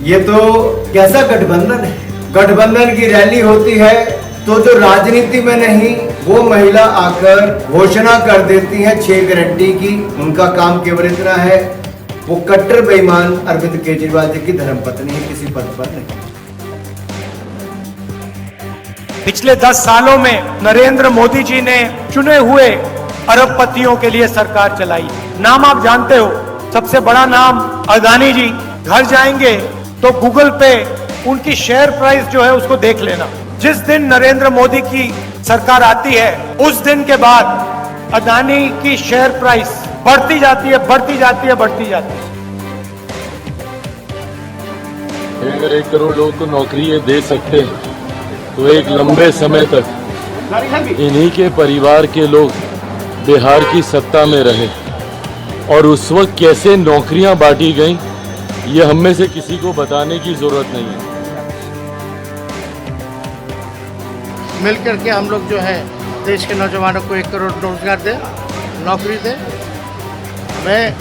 ये तो कैसा गठबंधन है। गठबंधन की रैली होती है तो जो राजनीति में नहीं वो महिला आकर घोषणा कर देती है 6 गारंटी की। उनका काम केवल इतना है, वो कट्टर बेईमान अरविंद केजरीवाल जी की धर्मपत्नी है, किसी पद पर नहीं। पिछले 10 सालों में नरेंद्र मोदी जी ने चुने हुए अरबपतियों के लिए सरकार चलाई। नाम आप जानते हो, सबसे बड़ा नाम अदानी जी। घर जाएंगे तो गूगल पे उनकी शेयर प्राइस जो है उसको देख लेना। जिस दिन नरेंद्र मोदी की सरकार आती है उस दिन के बाद अदानी की शेयर प्राइस बढ़ती जाती है, बढ़ती जाती है, बढ़ती जाती है। अगर 1 करोड़ लोगों को नौकरी ये दे सकते हैं तो एक लंबे समय तक इन्हीं के परिवार के लोग बिहार की सत्ता में रहे। और उस वक्त कैसे नौकरियां बांटी गईं, ये हम में से किसी को बताने की जरूरत नहीं है। मिलकर के हम लोग जो है देश के नौजवानों को 1 करोड़ रोजगार दे, नौकरी दे। हमें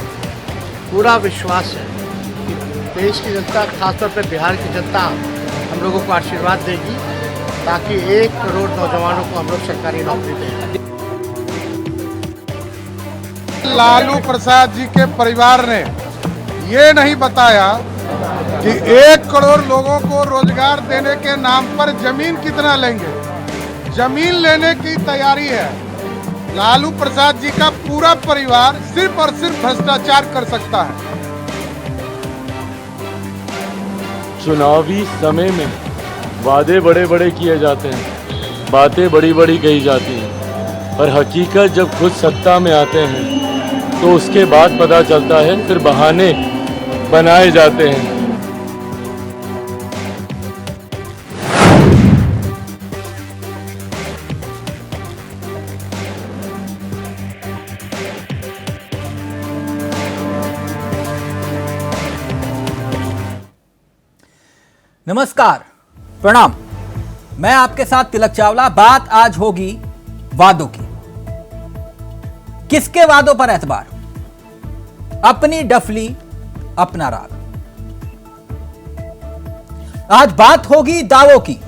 पूरा विश्वास है कि देश की जनता, खासतौर पे बिहार की जनता हम लोगों को आशीर्वाद देगी ताकि 1 करोड़ नौजवानों को हम लोग सरकारी नौकरी दें। लालू प्रसाद जी के परिवार ने ये नहीं बताया कि 1 करोड़ लोगों को रोजगार देने के नाम पर जमीन कितना लेंगे। जमीन लेने की तैयारी है। लालू प्रसाद जी का पूरा परिवार सिर्फ और सिर्फ भ्रष्टाचार कर सकता है। चुनावी समय में वादे बड़े बड़े किए जाते हैं, बातें बड़ी बड़ी कही जाती हैं, पर हकीकत जब खुद सत्ता में आते हैं तो उसके बाद पता चलता है, फिर बहाने बनाए जाते हैं। नमस्कार, प्रणाम। मैं आपके साथ तिलक चावला। बात आज होगी वादों की। किसके वादों पर एतबार? अपनी डफली अपना राग। आज बात होगी दावों की,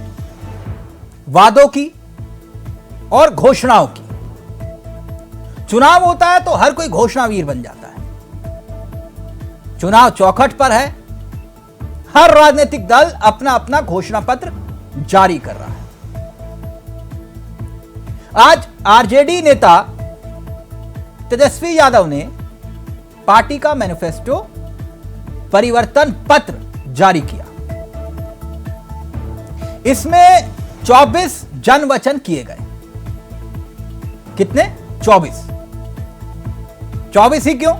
वादों की और घोषणाओं की। चुनाव होता है तो हर कोई घोषणावीर बन जाता है। चुनाव चौखट पर है, हर राजनीतिक दल अपना अपना घोषणा पत्र जारी कर रहा है। आज आरजेडी नेता तेजस्वी यादव ने पार्टी का मैनिफेस्टो परिवर्तन पत्र जारी किया। इसमें 24 जन वचन किए गए। कितने? 24। 24 ही क्यों?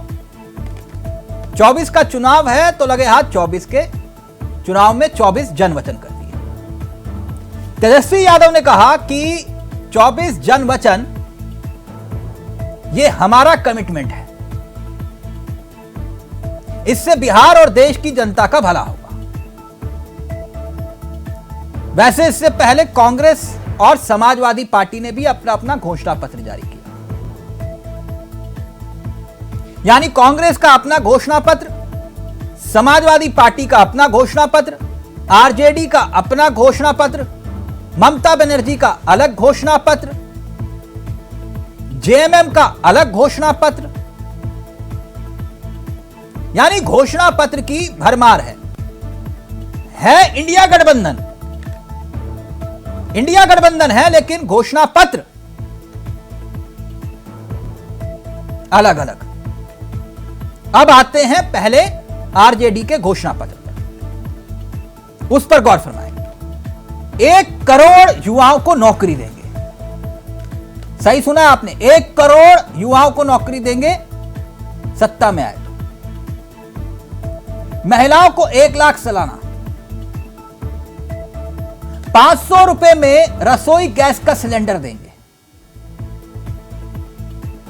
24 का चुनाव है तो लगे हाथ 24 के चुनाव में 24 जन वचन कर दिए। तेजस्वी यादव ने कहा कि 24 जन वचन ये हमारा कमिटमेंट है, इससे बिहार और देश की जनता का भला होगा। वैसे इससे पहले कांग्रेस और समाजवादी पार्टी ने भी अपना अपना घोषणा पत्र जारी किया। यानी कांग्रेस का अपना घोषणा पत्र, समाजवादी पार्टी का अपना घोषणा पत्र, आरजेडी का अपना घोषणा पत्र, ममता बनर्जी का अलग घोषणा पत्र, जेएमएम का अलग घोषणा पत्र। यानी घोषणा पत्र की भरमार है इंडिया गठबंधन। इंडिया गठबंधन है लेकिन घोषणा पत्र अलग अलग। अब आते हैं पहले आरजेडी के घोषणा पत्र पर, उस पर गौर फरमाएं। 1 करोड़ युवाओं को नौकरी देंगे। सही सुना आपने, 1 करोड़ युवाओं को नौकरी देंगे सत्ता में आए तो। महिलाओं को 1 लाख सालाना, 500 रुपए में रसोई गैस का सिलेंडर देंगे।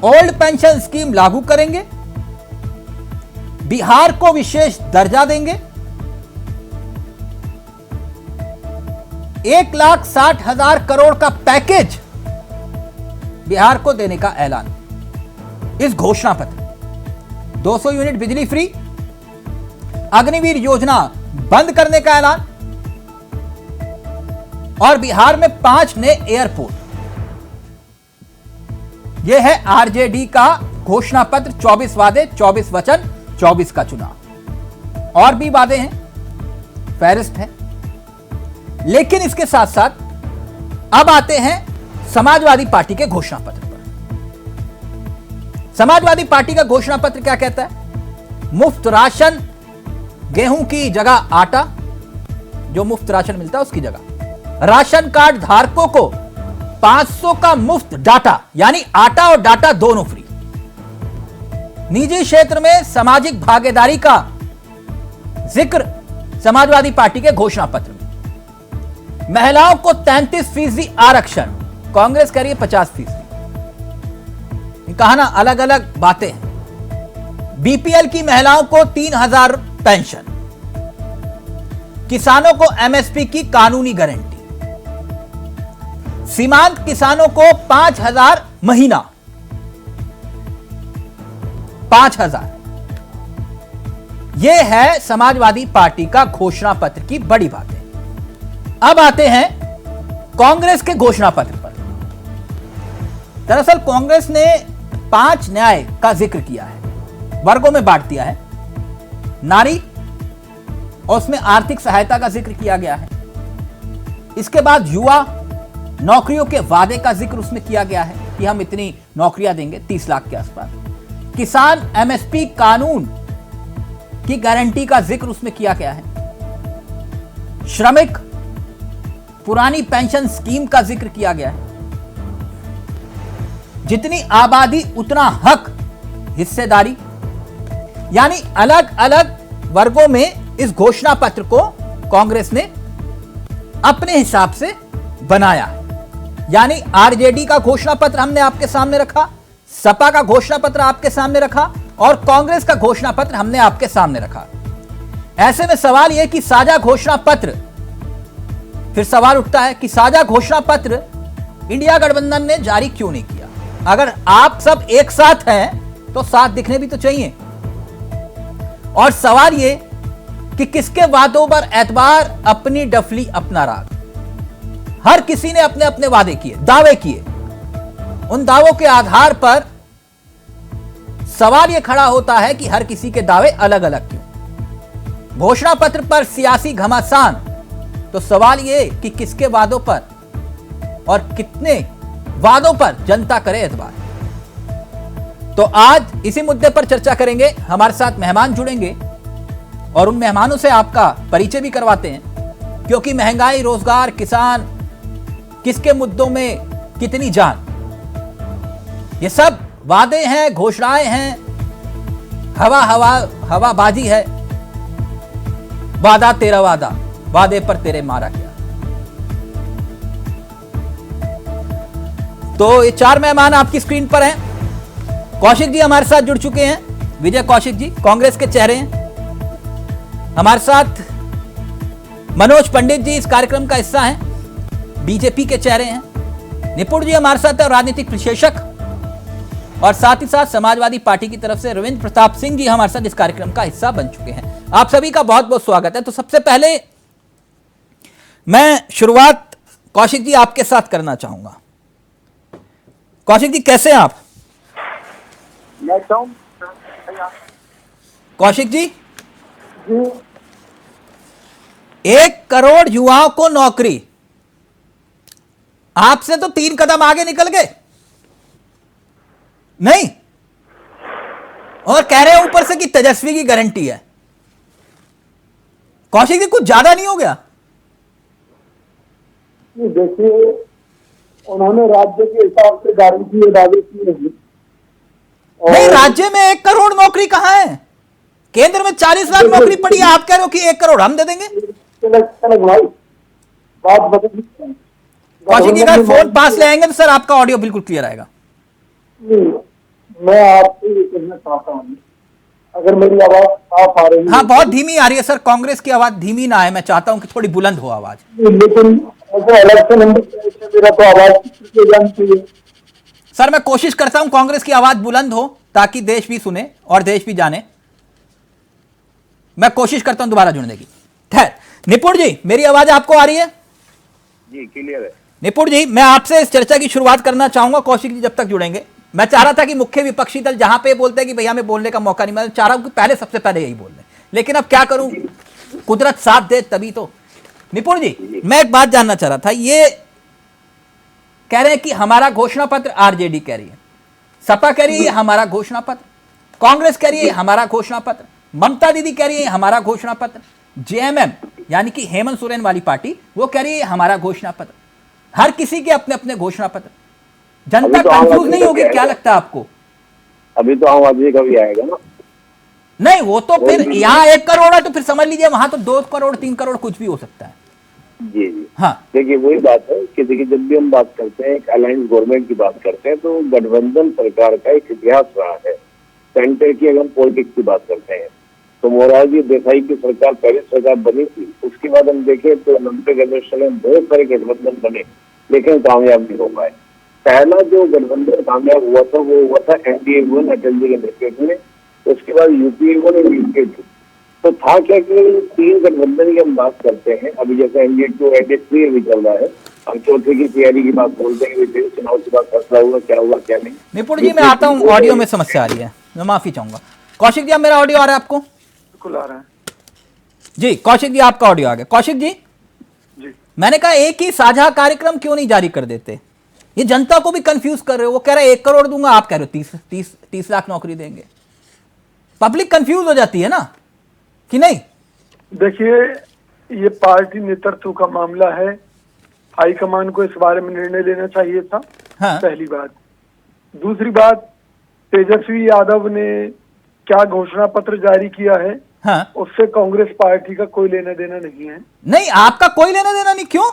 ओल्ड पेंशन स्कीम लागू करेंगे। बिहार को विशेष दर्जा देंगे। 1,60,000 करोड़ का पैकेज बिहार को देने का ऐलान इस घोषणा पत्र। 200 यूनिट बिजली फ्री, अग्निवीर योजना बंद करने का ऐलान, और बिहार में 5 नए एयरपोर्ट। यह है आरजेडी का घोषणा पत्र। 24 वादे, 24 वचन, 24 का चुनाव। और भी वादे हैं, फहरिस्त है। लेकिन इसके साथ साथ अब आते हैं समाजवादी पार्टी के घोषणा पत्र पर। समाजवादी पार्टी का घोषणा पत्र क्या कहता है? मुफ्त राशन, गेहूं की जगह आटा, जो मुफ्त राशन मिलता है उसकी जगह राशन कार्ड धारकों को 500 का मुफ्त डाटा, यानी आटा और डाटा दोनों फ्री। निजी क्षेत्र में सामाजिक भागीदारी का जिक्र समाजवादी पार्टी के घोषणा पत्र में। महिलाओं को 33% आरक्षण, कांग्रेस कह रही है 50%। कहा ना, अलग अलग बातें हैं। बीपीएल की महिलाओं को 3000 पेंशन, किसानों को एमएसपी की कानूनी गारंटी, सीमांत किसानों को 5000 महीना, 5000। यह है समाजवादी पार्टी का घोषणा पत्र की बड़ी बातें। अब आते हैं कांग्रेस के घोषणा पत्र पर। दरअसल कांग्रेस ने 5 न्याय का जिक्र किया है, वर्गों में बांट दिया है। नारी और उसमें आर्थिक सहायता का जिक्र किया गया है। इसके बाद युवा नौकरियों के वादे का जिक्र उसमें किया गया है कि हम इतनी नौकरियां देंगे, 30 लाख के आसपास। किसान एमएसपी कानून की गारंटी का जिक्र उसमें किया गया है। श्रमिक पुरानी पेंशन स्कीम का जिक्र किया गया है। जितनी आबादी उतना हक, हिस्सेदारी, यानी अलग अलग वर्गों में इस घोषणा पत्र को कांग्रेस ने अपने हिसाब से बनाया। यानी आरजेडी का घोषणा पत्र हमने आपके सामने रखा, सपा का घोषणा पत्र आपके सामने रखा, और कांग्रेस का घोषणा पत्र हमने आपके सामने रखा। ऐसे में सवाल यह कि साझा घोषणा पत्र, फिर सवाल उठता है कि साझा घोषणा पत्र इंडिया गठबंधन ने जारी क्यों नहीं किया? अगर आप सब एक साथ हैं तो साथ दिखने भी तो चाहिए। और सवाल यह कि किसके वादों पर एतबार, अपनी डफली अपना राग। हर किसी ने अपने अपने वादे किए, दावे किए। उन दावों के आधार पर सवाल यह खड़ा होता है कि हर किसी के दावे अलग अलग क्यों? घोषणा पत्र पर सियासी घमासान, तो सवाल यह कि किसके वादों पर और कितने वादों पर जनता करे एतबार। तो आज इसी मुद्दे पर चर्चा करेंगे। हमारे साथ मेहमान जुड़ेंगे और उन मेहमानों से आपका परिचय भी करवाते हैं, क्योंकि महंगाई, रोजगार, किसान, किसके मुद्दों में कितनी जान, ये सब वादे हैं, घोषणाएं हैं, हवाबाजी है। वादा तेरा वादा, वादे पर तेरे मारा गया। तो ये 4 मेहमान आपकी स्क्रीन पर हैं। कौशिक जी हमारे साथ जुड़ चुके हैं। विजय कौशिक जी कांग्रेस के चेहरे हैं। हमारे साथ मनोज पंडित जी इस कार्यक्रम का हिस्सा हैं, बीजेपी के चेहरे हैं। निपुण जी हमारे साथ है, राजनीतिक विश्लेषक, और साथ ही साथ समाजवादी पार्टी की तरफ से रविंद्र प्रताप सिंह जी हमारे साथ इस कार्यक्रम का हिस्सा बन चुके हैं। आप सभी का बहुत बहुत स्वागत है। तो सबसे पहले मैं शुरुआत कौशिक जी आपके साथ करना चाहूंगा। कौशिक जी कैसे हैं आप? कौशिक जी, 1 करोड़ युवाओं को नौकरी, आपसे तो 3 कदम आगे निकल गए नहीं, और कह रहे हैं ऊपर से कि तेजस्वी की गारंटी है। कौशिक जी कुछ ज्यादा नहीं हो गया? देखिए, उन्होंने राज्य के हिसाब से गारंटी दावे किए हैं। नहीं, राज्य में 1 करोड़ नौकरी कहां है? केंद्र में 40 लाख नौकरी पड़ी है, आप कह रहे हो कि 1 करोड़ हम दे देंगे। बात बदल, कौशिक जी अगर फोन पास ले आएंगे तो सर आपका ऑडियो बिल्कुल क्लियर आएगा। मैं आपसे ये कहना चाहता हूँ, अगर मेरी आवाज साफ आ रही है? हाँ, बहुत धीमी आ रही है सर। कांग्रेस की आवाज धीमी ना है, मैं चाहता हूं कि थोड़ी बुलंद हो आवाज। लेकिन अलग से नंबर मेरा तो आवाज सर मैं कोशिश करता हूं कांग्रेस की आवाज बुलंद हो ताकि देश भी सुने और देश भी जाने। मैं कोशिश करता हूं दोबारा जुड़ने की। निपुण जी, मेरी आवाज आपको आ रही है? जी क्लियर है। निपुण जी, मैं आपसे इस चर्चा की शुरुआत करना चाहूंगा। कौशिक जी जब तक जुड़ेंगे, मैं चाह रहा था कि मुख्य विपक्षी दल जहां पे बोलते हैं कि भैया हमें बोलने का मौका नहीं, मैं चाह रहा हूं कि पहले सबसे पहले यही बोल रहे, लेकिन अब क्या करूं, कुदरत साथ दे तभी तो। निपुण जी, मैं एक बात जानना चाह रहा था, ये कह रहे हैं कि हमारा घोषणा पत्र, आरजेडी कह रही है, सपा कह रही है हमारा घोषणा पत्र, कांग्रेस कह रही है हमारा घोषणा पत्र, ममता दीदी कह रही है हमारा घोषणा पत्र, जेएमएम यानी कि हेमंत सोरेन वाली पार्टी वो कह रही है हमारा घोषणा पत्र। हर किसी के अपने अपने घोषणा पत्र। जनता कंफ्यूज नहीं होगी? क्या लगता है आपको? अभी तो आम आदमी का भी आएगा ना। नहीं, वो तो फिर यहाँ 1 करोड़ है तो फिर समझ लीजिए वहां तो 2 करोड़ 3 करोड़ कुछ भी हो सकता है। जी जी हाँ, देखिए वही बात है कि देखिए जब भी हम बात करते हैं एक अलायंस गवर्नमेंट की बात करते हैं तो गठबंधन सरकार का एक इतिहास रहा है। सेंटर की अगर हम पॉलिटिक्स की बात करते हैं तो मोरारजी देसाई की सरकार पहली सरकार बनी थी, उसके बाद हम देखें तो 90 के दशक में बहुत सारे गठबंधन बने लेकिन कामयाब नहीं हो पाए। पहला जो गठबंधन कामयाब हुआ था वो हुआ था एनडीए 1 अटल जी के नेतृत्व में, उसके बाद यूपीए 1 और यूपीए 2। तो था क्या कि 3 गठबंधन की हम बात करते हैं, अभी जैसे एनडीए 2 एनडीए 3 अभी चल रहा है, हम चौथे की तैयारी की बात बोलते हैं कि चुनाव के बाद फैसला हुआ क्या नहीं। निपुण जी, मैं आता हूँ, ऑडियो में समस्या आ रही है, मैं माफी चाहूंगा। कौशिक जी, अब मेरा ऑडियो आ रहा है आपको? बिल्कुल आ रहा है जी कौशिक जी, आपका ऑडियो आ गया। कौशिक जी, मैंने कहा एक ही साझा कार्यक्रम क्यों नहीं जारी कर देते? ये जनता को भी कंफ्यूज कर रहे हो। वो कह रहे हैं 1 करोड़ दूंगा, आप कह रहे हो 30 लाख नौकरी देंगे। पब्लिक कंफ्यूज हो जाती है ना, कि नहीं? देखिए, ये पार्टी नेतृत्व का मामला है, हाईकमान को इस बारे में निर्णय लेना चाहिए था। हाँ। पहली बात। दूसरी बात, तेजस्वी यादव ने क्या घोषणा पत्र जारी किया है, हाँ। उससे कांग्रेस पार्टी का कोई लेना देना नहीं है। नहीं, आपका कोई लेना देना नहीं? क्यों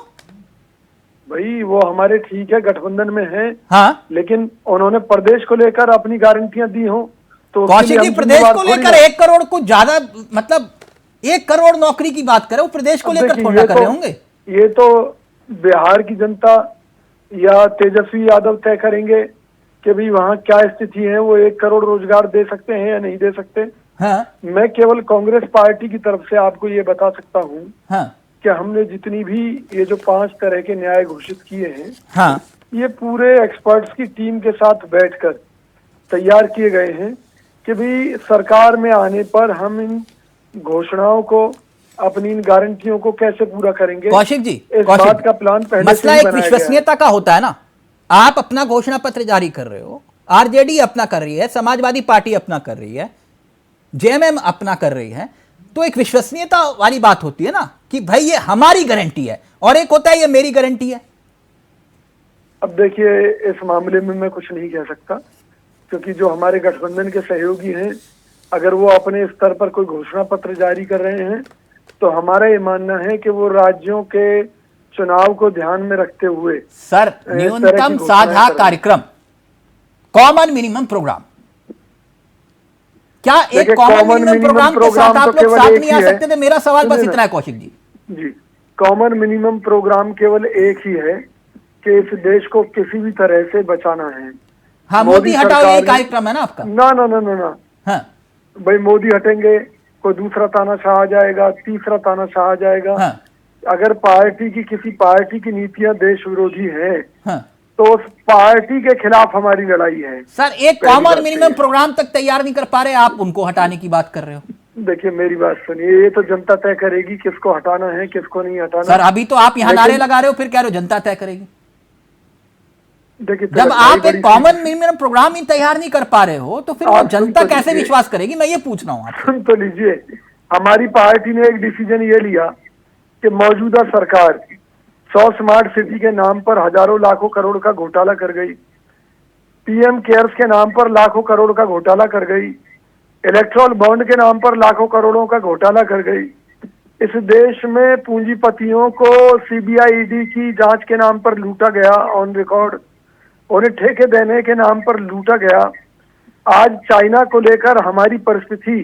भाई, वो हमारे ठीक है गठबंधन में है, हाँ, लेकिन उन्होंने प्रदेश को लेकर अपनी गारंटियां दी हो तो उसके लिए कौशिक जी हम प्रदेश जिम्मेवार को थोड़ी लेकर ना। 1 करोड़ को ज्यादा, मतलब 1 करोड़ नौकरी की बात करें, वो प्रदेश को अब लेकर देखिए, थोड़ा ये कर तो- रहे होंगे। ये तो बिहार की जनता या तेजस्वी यादव तय करेंगे कि भाई वहाँ क्या स्थिति है, वो 1 करोड़ रोजगार दे सकते हैं या नहीं दे सकते। हाँ, मैं केवल कांग्रेस पार्टी की तरफ से आपको ये बता सकता हूँ हाँ, कि हमने जितनी भी ये जो 5 तरह के न्याय घोषित किए हैं, हाँ, ये पूरे एक्सपर्ट्स की टीम के साथ बैठकर तैयार किए गए हैं कि भाई सरकार में आने पर हम इन घोषणाओं को, अपनी इन गारंटियों को कैसे पूरा करेंगे। कौशिक जी, इस कौशिक, बात का प्लान पहले मसला से ही एक बनाया विश्वसनीयता का होता है ना। आप अपना घोषणा पत्र जारी कर रहे हो, आरजेडी अपना कर रही है, समाजवादी पार्टी अपना कर रही है, जेएमएम अपना कर रही है, तो एक विश्वसनीयता वाली बात होती है ना कि भाई ये हमारी गारंटी है, और एक होता है ये मेरी गारंटी है। अब देखिए, इस मामले में मैं कुछ नहीं कह सकता, क्योंकि जो हमारे गठबंधन के सहयोगी हैं, अगर वो अपने स्तर पर कोई घोषणा पत्र जारी कर रहे हैं तो हमारा ये मानना है कि वो राज्यों के चुनाव को ध्यान में रखते हुए सर, इस तरह की न्यूनतम घोषणाएं साझा कर रहे हैं। कार्यक्रम, कॉमन मिनिमम प्रोग्राम, क्या एक देखिए, common common minimum minimum programme के program साथ आप तो लोग केवल साथ एक नहीं आ ही है। सकते थे? मेरा सवाल बस सुनिए इतना है ना। कौशिक जी। जी, कॉमन मिनिमम प्रोग्राम केवल एक ही है कि इस देश को किसी भी तरह से बचाना है। हाँ, मोदी हटाओ सरकार ये ने- कार्यक्रम है ना आपका? ना ना ना ना ना, हाँ, भाई मोदी हटेंगे, कोई दूसरा तानाशाह आ जाएगा, तीसरा तानाशाह आ जाएगा। हाँ, अगर पार्टी की, किसी पार्टी की नीतियां देश विरोधी हैं हाँ। तो उस पार्टी के खिलाफ हमारी लड़ाई है। सर, एक पहली कॉमन बात मिनिमम ये। प्रोग्राम तक तैयार नहीं कर पा रहे, आप उनको हटाने की बात कर रहे हो। देखिए, मेरी बात सुनिए, ये तो जनता तय करेगी किसको हटाना है, किसको नहीं हटाना। सर, अभी तो आप यहाँ लेकिन- नारे लगा रहे हो, फिर कह रहे हो जनता तय करेगी। देखिए, जब तिलक भाई, आप बड़ी एक कॉमन मिनिमम प्रोग्राम ही तैयार नहीं कर पा रहे हो तो फिर वो आप सुन जनता तो कैसे लीजिए। विश्वास करेगी? मैं ये पूछ रहा हूँ आपसे। सुन तो लीजिए, हमारी पार्टी ने एक डिसीजन ये लिया कि मौजूदा सरकार 100 स्मार्ट सिटी के नाम पर हजारों लाखों करोड़ का घोटाला कर गई, पीएम केयर्स के नाम पर लाखों करोड़ का घोटाला कर गई, इलेक्ट्रॉल बॉन्ड के नाम पर लाखों करोड़ों का घोटाला कर गई। इस देश में पूंजीपतियों को सीबीआई ईडी की जांच के नाम पर लूटा गया, ऑन रिकॉर्ड, उन्हें ठेके देने के नाम पर लूटा गया। आज चाइना को लेकर हमारी परिस्थिति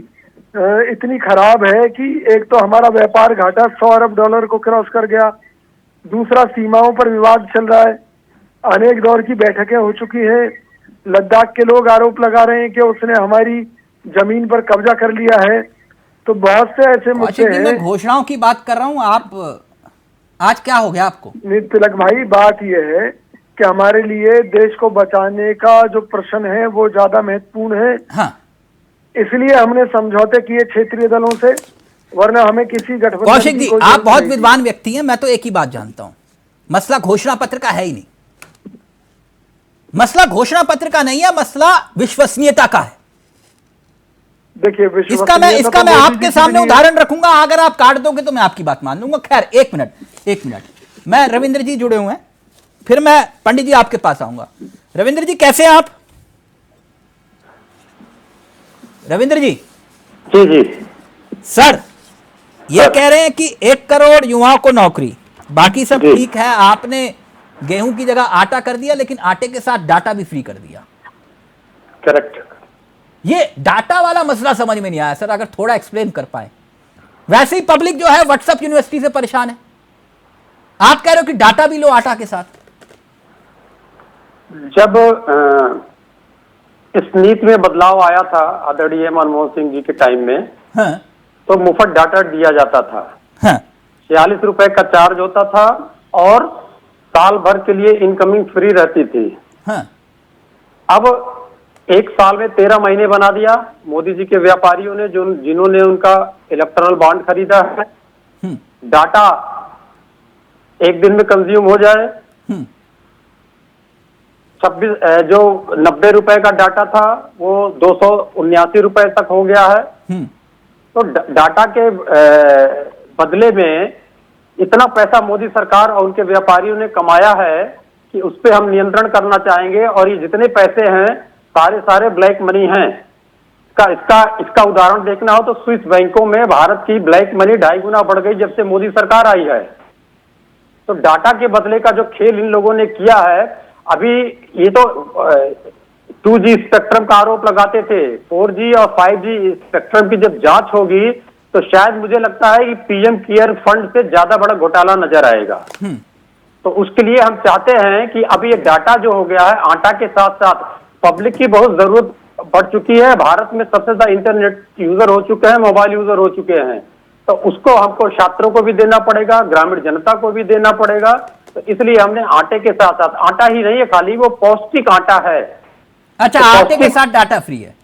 इतनी खराब है कि एक तो हमारा व्यापार घाटा $100 अरब को क्रॉस कर गया, दूसरा सीमाओं पर विवाद चल रहा है, अनेक दौर की बैठकें हो चुकी हैं, लद्दाख के लोग आरोप लगा रहे हैं कि उसने हमारी जमीन पर कब्जा कर लिया है। तो बहुत से ऐसे मुद्दे कौशिक जी, मैं हैं। घोषणाओं की बात कर रहा हूं, आप आज क्या हो गया आपको? नहीं तिलक भाई, बात यह है कि हमारे लिए देश को बचाने का जो प्रश्न है वो ज्यादा महत्वपूर्ण है। हाँ, इसलिए हमने समझौते किए क्षेत्रीय दलों से, वरना हमें किसी गठबंधन कौशिक की जी, कोई आप जरूरत बहुत नहीं थी। विद्वान व्यक्ति हैं, मैं तो एक ही बात जानता हूं, मसला घोषणा पत्र का है ही नहीं। मसला घोषणा पत्र का नहीं है, मसला विश्वसनीयता का है। देखिए इसका मैं मोदी आपके जी सामने के लिए- उदाहरण रखूंगा, अगर आप काट दोगे तो मैं आपकी बात मान लूंगा। खैर, एक मिनट, मैं रविंद्र जी जुड़े हुए हैं, फिर मैं पंडित जी आपके पास आऊंगा। रविंद्र जी कैसे हैं आप? रविंद्र जी। जी जी सर, ये कह रहे हैं कि 1 करोड़ युवाओं को नौकरी, बाकी सब जी। ठीक है, आपने गेहूं की जगह आटा कर दिया, लेकिन आटे के साथ डाटा भी फ्री कर दिया। करेक्ट। ये डाटा वाला मसला समझ में नहीं आया सर, अगर थोड़ा एक्सप्लेन कर पाए। वैसे ही पब्लिक जो है व्हाट्सएप यूनिवर्सिटी से परेशान है, आप कह रहे हो कि डाटा भी लो आटा के साथ। जब इस नीति में बदलाव आया था आदरणीय मनमोहन सिंह जी के टाइम में, हाँ, तो मुफ्त डाटा दिया जाता था। हाँ, 46 रुपए का चार्ज होता था और साल भर के लिए इनकमिंग फ्री रहती थी। हाँ, अब 1 साल में 13 महीने बना दिया मोदी जी के व्यापारियों ने, जो जिन्होंने उनका इलेक्टोरल बॉन्ड खरीदा है। डाटा 1 दिन में कंज्यूम हो जाए। 26 जो 90 रुपए का डाटा था वो 279 रुपए तक हो गया है। तो डाटा के बदले में इतना पैसा मोदी सरकार और उनके व्यापारियों ने कमाया है कि उस पर हम नियंत्रण करना चाहेंगे। और ये जितने पैसे हैं सारे ब्लैक मनी हैं। इसका उदाहरण देखना हो तो स्विस बैंकों में भारत की ब्लैक मनी 2.5 गुना बढ़ गई जब से मोदी सरकार आई है। तो डाटा के बदले का जो खेल इन लोगों ने किया है, अभी ये तो 2G स्पेक्ट्रम का आरोप लगाते थे, 4G और 5G स्पेक्ट्रम की जब जांच होगी तो शायद मुझे लगता है कि पीएम केयर फंड से ज्यादा बड़ा घोटाला नजर आएगा। तो उसके लिए हम चाहते हैं कि अभी ये डाटा जो हो गया है, आटा के साथ साथ पब्लिक की बहुत जरूरत बढ़ चुकी है। भारत में सबसे ज्यादा इंटरनेट यूजर हो चुके हैं, मोबाइल यूजर हो चुके हैं, तो उसको हमको छात्रों को भी देना पड़ेगा, ग्रामीण जनता को भी देना पड़ेगा। तो इसलिए हमने आटे के साथ साथ, आटा ही नहीं है खाली, वो पौष्टिक आटा है। अच्छा, तो आटे के साथ डाटा फ्री है?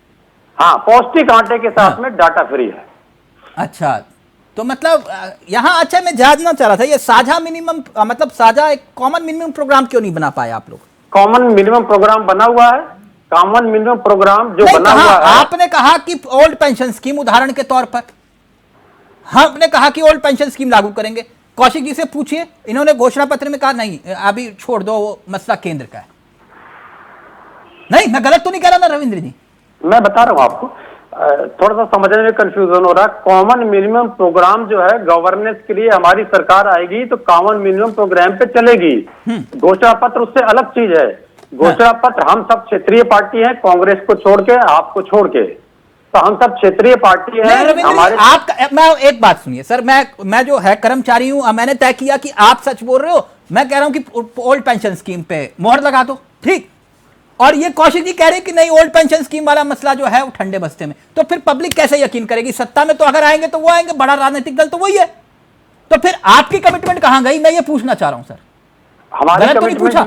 हाँ, पौष्टिक आटे के साथ में डाटा फ्री है। अच्छा, तो मतलब यहाँ, अच्छा मैं जानना चाह रहा था, ये साझा मिनिमम, मतलब साझा एक कॉमन मिनिमम प्रोग्राम क्यों नहीं बना पाए आप लोग? कॉमन मिनिमम प्रोग्राम बना हुआ है। कॉमन मिनिमम प्रोग्राम जो नहीं, बना हुआ है, आपने कहा कि ओल्ड पेंशन स्कीम, उदाहरण के तौर पर हमने कहा कि ओल्ड पेंशन स्कीम लागू करेंगे। कौशिक जी से पूछिए, इन्होंने घोषणा पत्र में कहा नहीं, अभी छोड़ दो, वो मसला केंद्र का है। नहीं, मैं गलत तो नहीं कह रहा ना रविंद्र जी? मैं बता रहा हूं आपको, थोड़ा सा समझने में कंफ्यूजन हो रहा है। कॉमन मिनिमम प्रोग्राम जो है, गवर्नेंस के लिए हमारी सरकार आएगी तो कॉमन मिनिमम प्रोग्राम पे चलेगी। घोषणा पत्र उससे अलग चीज है। घोषणा पत्र, हम सब क्षेत्रीय पार्टी हैं, कांग्रेस को छोड़ के, आपको छोड़ के, तो हम सब क्षेत्रीय पार्टी हैं। हमारे मैं एक बात सुनिए सर, मैं जो है कर्मचारी हूं, मैंने तय किया कि आप सच बोल रहे हो, मैं कह रहा हूं कि ओल्ड पेंशन स्कीम पे मोहर लगा दो, ठीक। और ये कौशिक जी कह रहे हैं कि नहीं, ओल्ड पेंशन स्कीम वाला मसला जो है वो ठंडे बस्ते में। तो फिर पब्लिक कैसे यकीन करेगी? सत्ता में तो अगर आएंगे तो वो आएंगे, बड़ा राजनीतिक दल तो वही है, तो फिर आपकी कमिटमेंट कहां गई? मैं ये पूछना चाह रहा हूं सर। हमारी गलत तो नहीं पूछा?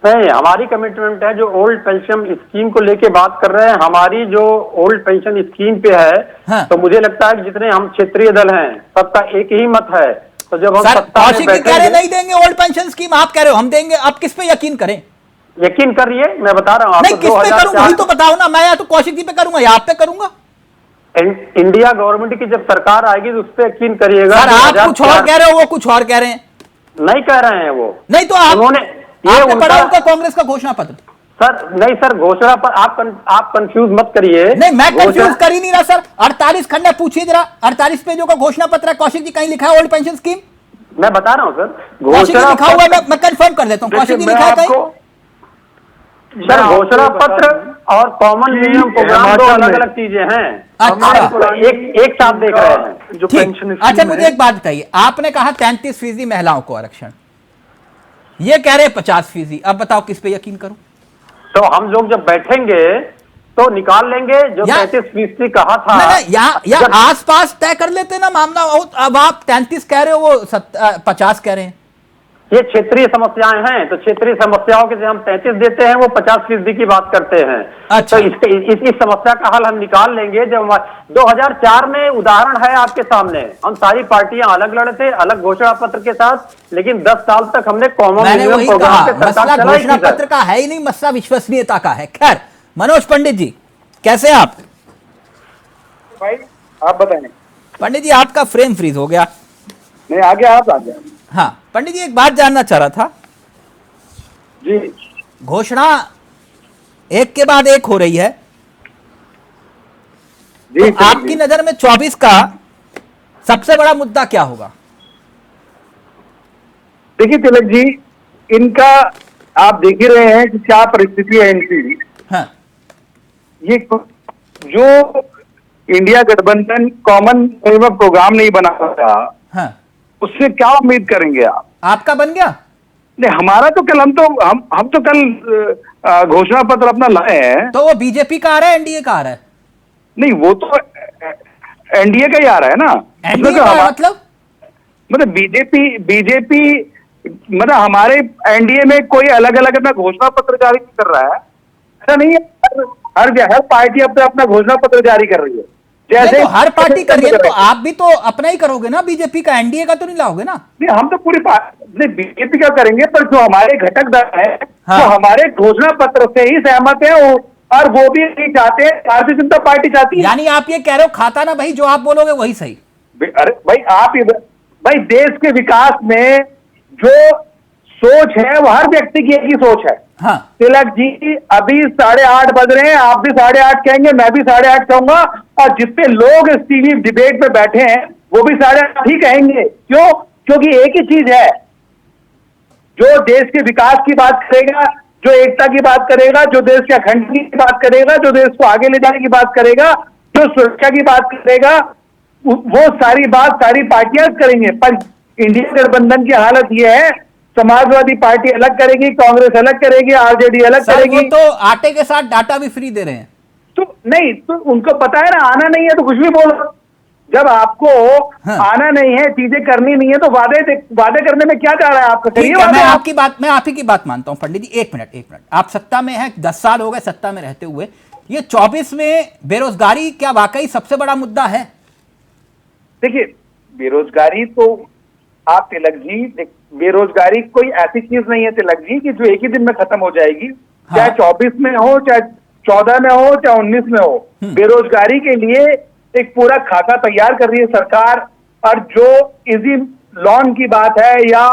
नहीं, हमारी कमिटमेंट है जो ओल्ड पेंशन स्कीम को लेके बात कर रहे हैं, हमारी जो ओल्ड पेंशन स्कीम पे है। हाँ। तो मुझे लगता है कि जितने हम क्षेत्रीय दल हैं सबका एक ही मत है। तो जब हम सर, सत्ता में कौशिक जी कह रहे बैठेंगे, नहीं देंगे ओल्ड पेंशन स्कीम, आप कह रहे हो हम देंगे। अब किस पे यकीन करें? यकीन करिए, मैं बता रहा हूँ नहीं, आपको। किस पे करूं 2004 वही तो बताओ ना। मैं या तो कौशिक जी पे करूंगा या आप पे करूंगा। इंडिया गवर्नमेंट की जब सरकार आएगी तो उस पर यकीन करिएगा। सर, आप कुछ और कह रहे हो, वो कुछ और कह रहे हैं। नहीं कह रहे हैं वो। नहीं तो आप, उन्होंने आपने पढ़ा उनका कांग्रेस का घोषणा पत्र? सर नहीं सर, घोषणा पर आप कंफ्यूज मत करिए। नहीं, मैं कंफ्यूज कर ही नहीं रहा सर। 48 खंड है, पूछिए जरा, 48 पेजों का घोषणा पत्र है। कौशिक जी कहीं लिखा है ओल्ड पेंशन स्कीम? मैं बता रहा हूं सर, कौशिक जी लिखा हुआ है, मैं कंफर्म कर देता हूं। कौशिक जी लिखा है कहीं? सर, घोषणा पत्र और कॉमन मिनिमम प्रोग्राम दो अलग अलग चीजें हैं। अच्छा, एक साथ देख रहे हैं जो ठीक। पेंशन अच्छा, मुझे एक बात बताइए, आपने कहा 33% महिलाओं को आरक्षण, ये कह रहे 50%। अब बताओ किस पे यकीन करूं? तो हम लोग जब बैठेंगे तो निकाल लेंगे जो 35% कहा था। या आसपास तय कर लेते ना मामला। अब आप 33 कह रहे हो, वो 50 कह रहे हैं। ये क्षेत्रीय समस्याएं हैं, तो क्षेत्रीय समस्याओं के जो हम 33 देते हैं वो 50% की बात करते हैं। अच्छा। तो इस समस्या का हल हम निकाल लेंगे। जब 2004 में उदाहरण है आपके सामने, हम सारी पार्टियां अलग लड़े थे, अलग घोषणा पत्र के साथ, लेकिन 10 साल तक हमने कॉमन मिनिमम प्रोग्राम पे सरकार चलाई। घोषणा पत्र का है ही नहीं, मसला विश्वसनीयता का है। खैर, मनोज पंडित जी कैसे आप? भाई आप बताएं। पंडित जी आपका फ्रेम फ्रीज हो गया। नहीं, आगे आप आ गया। हाँ पंडित जी, एक बात जानना चाह रहा था जी। घोषणा एक के बाद एक हो रही है जी, तो आपकी नजर में 24 का सबसे बड़ा मुद्दा क्या होगा? देखिए तिलक जी, इनका आप देख ही रहे हैं कि क्या परिस्थिति है इनकी। हाँ। ये जो इंडिया गठबंधन कॉमन मिनिमम प्रोग्राम नहीं बना था, हाँ। उससे क्या उम्मीद करेंगे आप? आपका बन गया? नहीं, हमारा तो कल हम तो कल घोषणा पत्र अपना लाए हैं। तो वो बीजेपी का आ रहा है, एनडीए का आ रहा है? नहीं, वो तो एनडीए का ही आ रहा है ना। एनडीए का मतलब बीजेपी मतलब हमारे एनडीए में कोई अलग अलग अपना घोषणा पत्र जारी कर रहा है, ऐसा नहीं है। हर पार्टी अपना घोषणा पत्र जारी कर रही है। जैसे तो हर पार्टी कर रही है, तो आप भी तो अपना ही करोगे ना, बीजेपी का, एनडीए का तो नहीं लाओगे ना? नहीं, हम तो पूरी बीजेपी का करेंगे, पर जो हमारे घटक दल है हाँ। तो हमारे घोषणा पत्र से ही सहमत है, और वो भी नहीं चाहते, भारतीय जनता पार्टी चाहती है। यानी आप ये कह रहे हो खाता ना भाई, जो आप बोलोगे वही सही। अरे भाई देश के विकास में जो सोच है वो हर व्यक्ति की एक ही सोच है। हाँ। तिलक जी, अभी 8:30 बज रहे हैं, आप भी 8:30 कहेंगे, मैं भी 8:30 कहूंगा, और जितने लोग इस टीवी डिबेट में बैठे हैं वो भी 8:30 ही कहेंगे। क्यों? क्योंकि एक ही चीज है, जो देश के विकास की बात करेगा, जो एकता की बात करेगा, जो देश के अखंडता की बात करेगा, जो देश को आगे ले जाने की बात करेगा, जो सुरक्षा की बात करेगा, वो सारी बात सारी पार्टियां करेंगे। पर इंडिया गठबंधन की हालत यह है, समाजवादी पार्टी अलग करेगी, कांग्रेस अलग करेगी, आरजेडी अलग करेगी। वो तो आटे के साथ डाटा भी फ्री दे रहे हैं। तो नहीं, तो उनको पता है ना, आना नहीं है तो कुछ भी बोलो। जब आपको आना नहीं है, चीजें करनी नहीं है, तो वादे करने में क्या जा रहा है आपका? करिए वादे। मैं आप ही की बात मानता हूं पंडित जी। एक मिनट, आप सत्ता में हैं, 10 साल हो गए सत्ता में रहते हुए। ये 24 में बेरोजगारी क्या वाकई सबसे बड़ा मुद्दा है? देखिए, बेरोजगारी तो आप तिलक जी, बेरोजगारी कोई ऐसी चीज नहीं है तिलक जी कि जो एक ही दिन में खत्म हो जाएगी। हाँ। चाहे 24 में हो, चाहे 14 में हो, चाहे 19 में हो, बेरोजगारी के लिए एक पूरा खाका तैयार कर रही है सरकार। और जो इजी लोन की बात है, या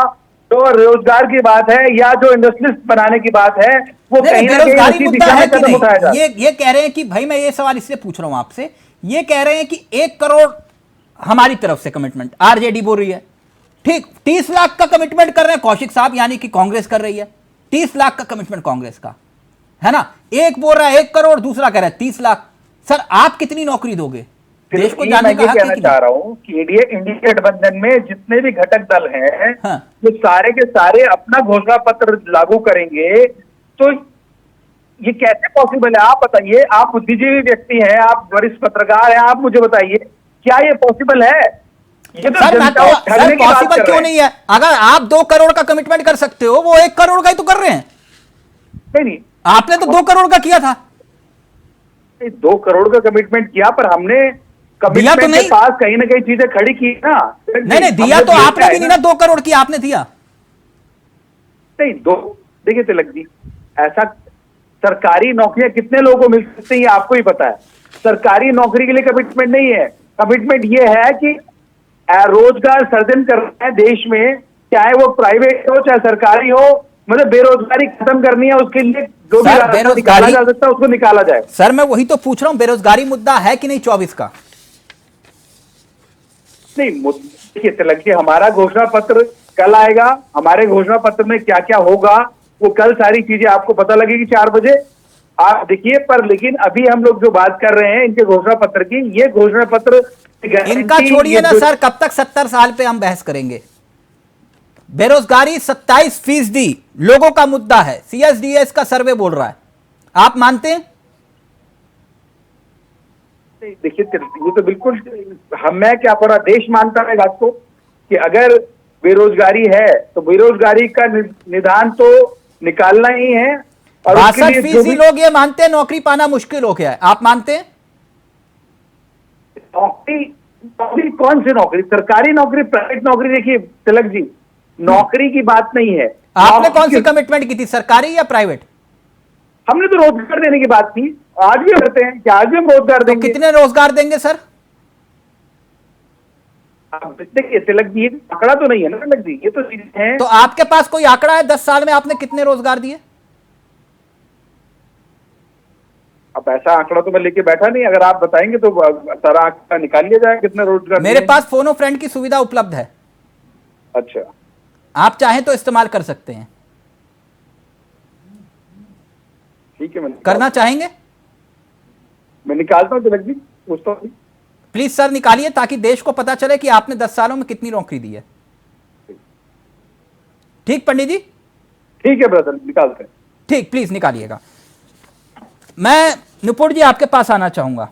जो रोजगार की बात है, या जो इंडस्ट्रीज बनाने की बात है, वो कहीं ना कहीं उसी दिशा में कदम उठाया जाए। ये कह रहे हैं कि भाई, मैं ये सवाल इसलिए पूछ रहा हूं आपसे, ये कह रहे हैं कि 1 करोड़ हमारी तरफ से कमिटमेंट, आरजेडी बोल रही है, ठीक 30 लाख का कमिटमेंट कर रहे हैं कौशिक साहब, यानी कि कांग्रेस कर रही है 30 लाख का कमिटमेंट कांग्रेस का है ना। एक बोल रहा है 1 करोड़, दूसरा कह रहा है 30 लाख। सर, आप कितनी नौकरी दोगे? देश को जानने का हक कहना चाह रहा हूं कि इंडिया गठबंधन में जितने भी घटक दल हैं, हाँ। वो सारे के सारे अपना घोषणा पत्र लागू करेंगे, तो ये कैसे पॉसिबल है? आप बताइए, आप बुद्धिजीवी व्यक्ति हैं, आप वरिष्ठ पत्रकार हैं, आप मुझे बताइए क्या ये पॉसिबल है? ये तो सर पॉसिबल क्यों नहीं है? अगर आप 2 करोड़ का कमिटमेंट कर सकते हो, वो 1 करोड़ का ही तो कर रहे हैं। नहीं, आपने तो 2 करोड़ का किया था। 2 करोड़ का कमिटमेंट किया, पर हमने कमिटमेंट तो के पास कहीं ना कहीं चीजें खड़ी की ना। नहीं, दिया तो आपने भी नहीं ना। 2 करोड़ की आपने दिया नहीं। देखिए तिलक जी, ऐसा सरकारी नौकरियां कितने लोगों को मिल सकती है आपको ही पता है। सरकारी नौकरी के लिए कमिटमेंट नहीं है। कमिटमेंट ये है कि रोजगार सृजन करना है देश में, चाहे वो प्राइवेट हो चाहे सरकारी हो। मतलब बेरोजगारी खत्म करनी है, उसके लिए जो भी रास्ता निकाला जा सकता है उसको निकाला जाए। सर, मैं वही तो पूछ रहा हूं, बेरोजगारी मुद्दा है कि नहीं 24 का? नहीं, देखिए तिलक जी, हमारा घोषणा पत्र कल आएगा। हमारे घोषणा पत्र में क्या क्या होगा वो कल सारी चीजें आपको पता लगेगी 4 बजे, आप देखिए। पर लेकिन अभी हम लोग जो बात कर रहे हैं इनके घोषणा पत्र की, ये घोषणा पत्र इनका छोड़िए ना सर, कब तक 70 साल पे हम बहस करेंगे? बेरोजगारी 27% लोगों का मुद्दा है, CSDS का सर्वे बोल रहा है। आप मानते हैं? देखिए ये तो बिल्कुल मैं क्या पूरा देश मानता है बात को कि अगर बेरोजगारी है तो बेरोजगारी का निदान तो निकालना ही है। और 62% लोग ये मानते हैं नौकरी पाना मुश्किल हो गया है, आप मानते हैं? नौकरी कौन सी नौकरी? सरकारी नौकरी, प्राइवेट नौकरी? देखिए तिलक जी, नौकरी की बात नहीं है। आपने कौन सी कमिटमेंट की थी, सरकारी या प्राइवेट? हमने तो रोजगार देने की बात की, आज भी करते हैं कि आज भी हम रोजगार देंगे। कितने रोजगार देंगे सर? देखिए तिलक जी, आंकड़ा तो नहीं है ना तिलक जी, ये तो चीजें हैं। तो आपके पास कोई आंकड़ा है 10 साल में आपने कितने रोजगार दिए? अब ऐसा आंकड़ा तो मैं लेके बैठा नहीं, अगर आप बताएंगे तो सारा आंकड़ा निकाल लिया जाए कितने रोजगार। मेरे पास फोन ऑफ फ्रेंड की सुविधा उपलब्ध है। अच्छा, आप चाहें तो इस्तेमाल कर सकते हैं। ठीक है, मैं करना चाहेंगे? मैं निकालता हूँ तिलक जी, पूछता हूँ। प्लीज सर निकालिए ताकि देश को पता चले कि आपने 10 सालों में कितनी नौकरी दी है। ठीक पंडित जी? ठीक है ब्रदर, निकालते हैं। ठीक, प्लीज निकालिएगा। मैं निपुण जी आपके पास आना चाहूंगा।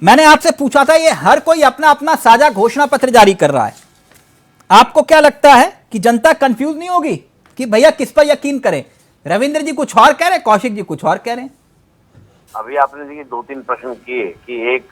मैंने आपसे पूछा था, ये हर कोई अपना अपना साझा घोषणा पत्र जारी कर रहा है, आपको क्या लगता है कि जनता कंफ्यूज नहीं होगी कि भैया किस पर यकीन करें? रविंद्र जी कुछ और कह रहे हैं, कौशिक जी कुछ और कह रहे हैं। अभी आपने देखिए 2-3 प्रश्न किए कि एक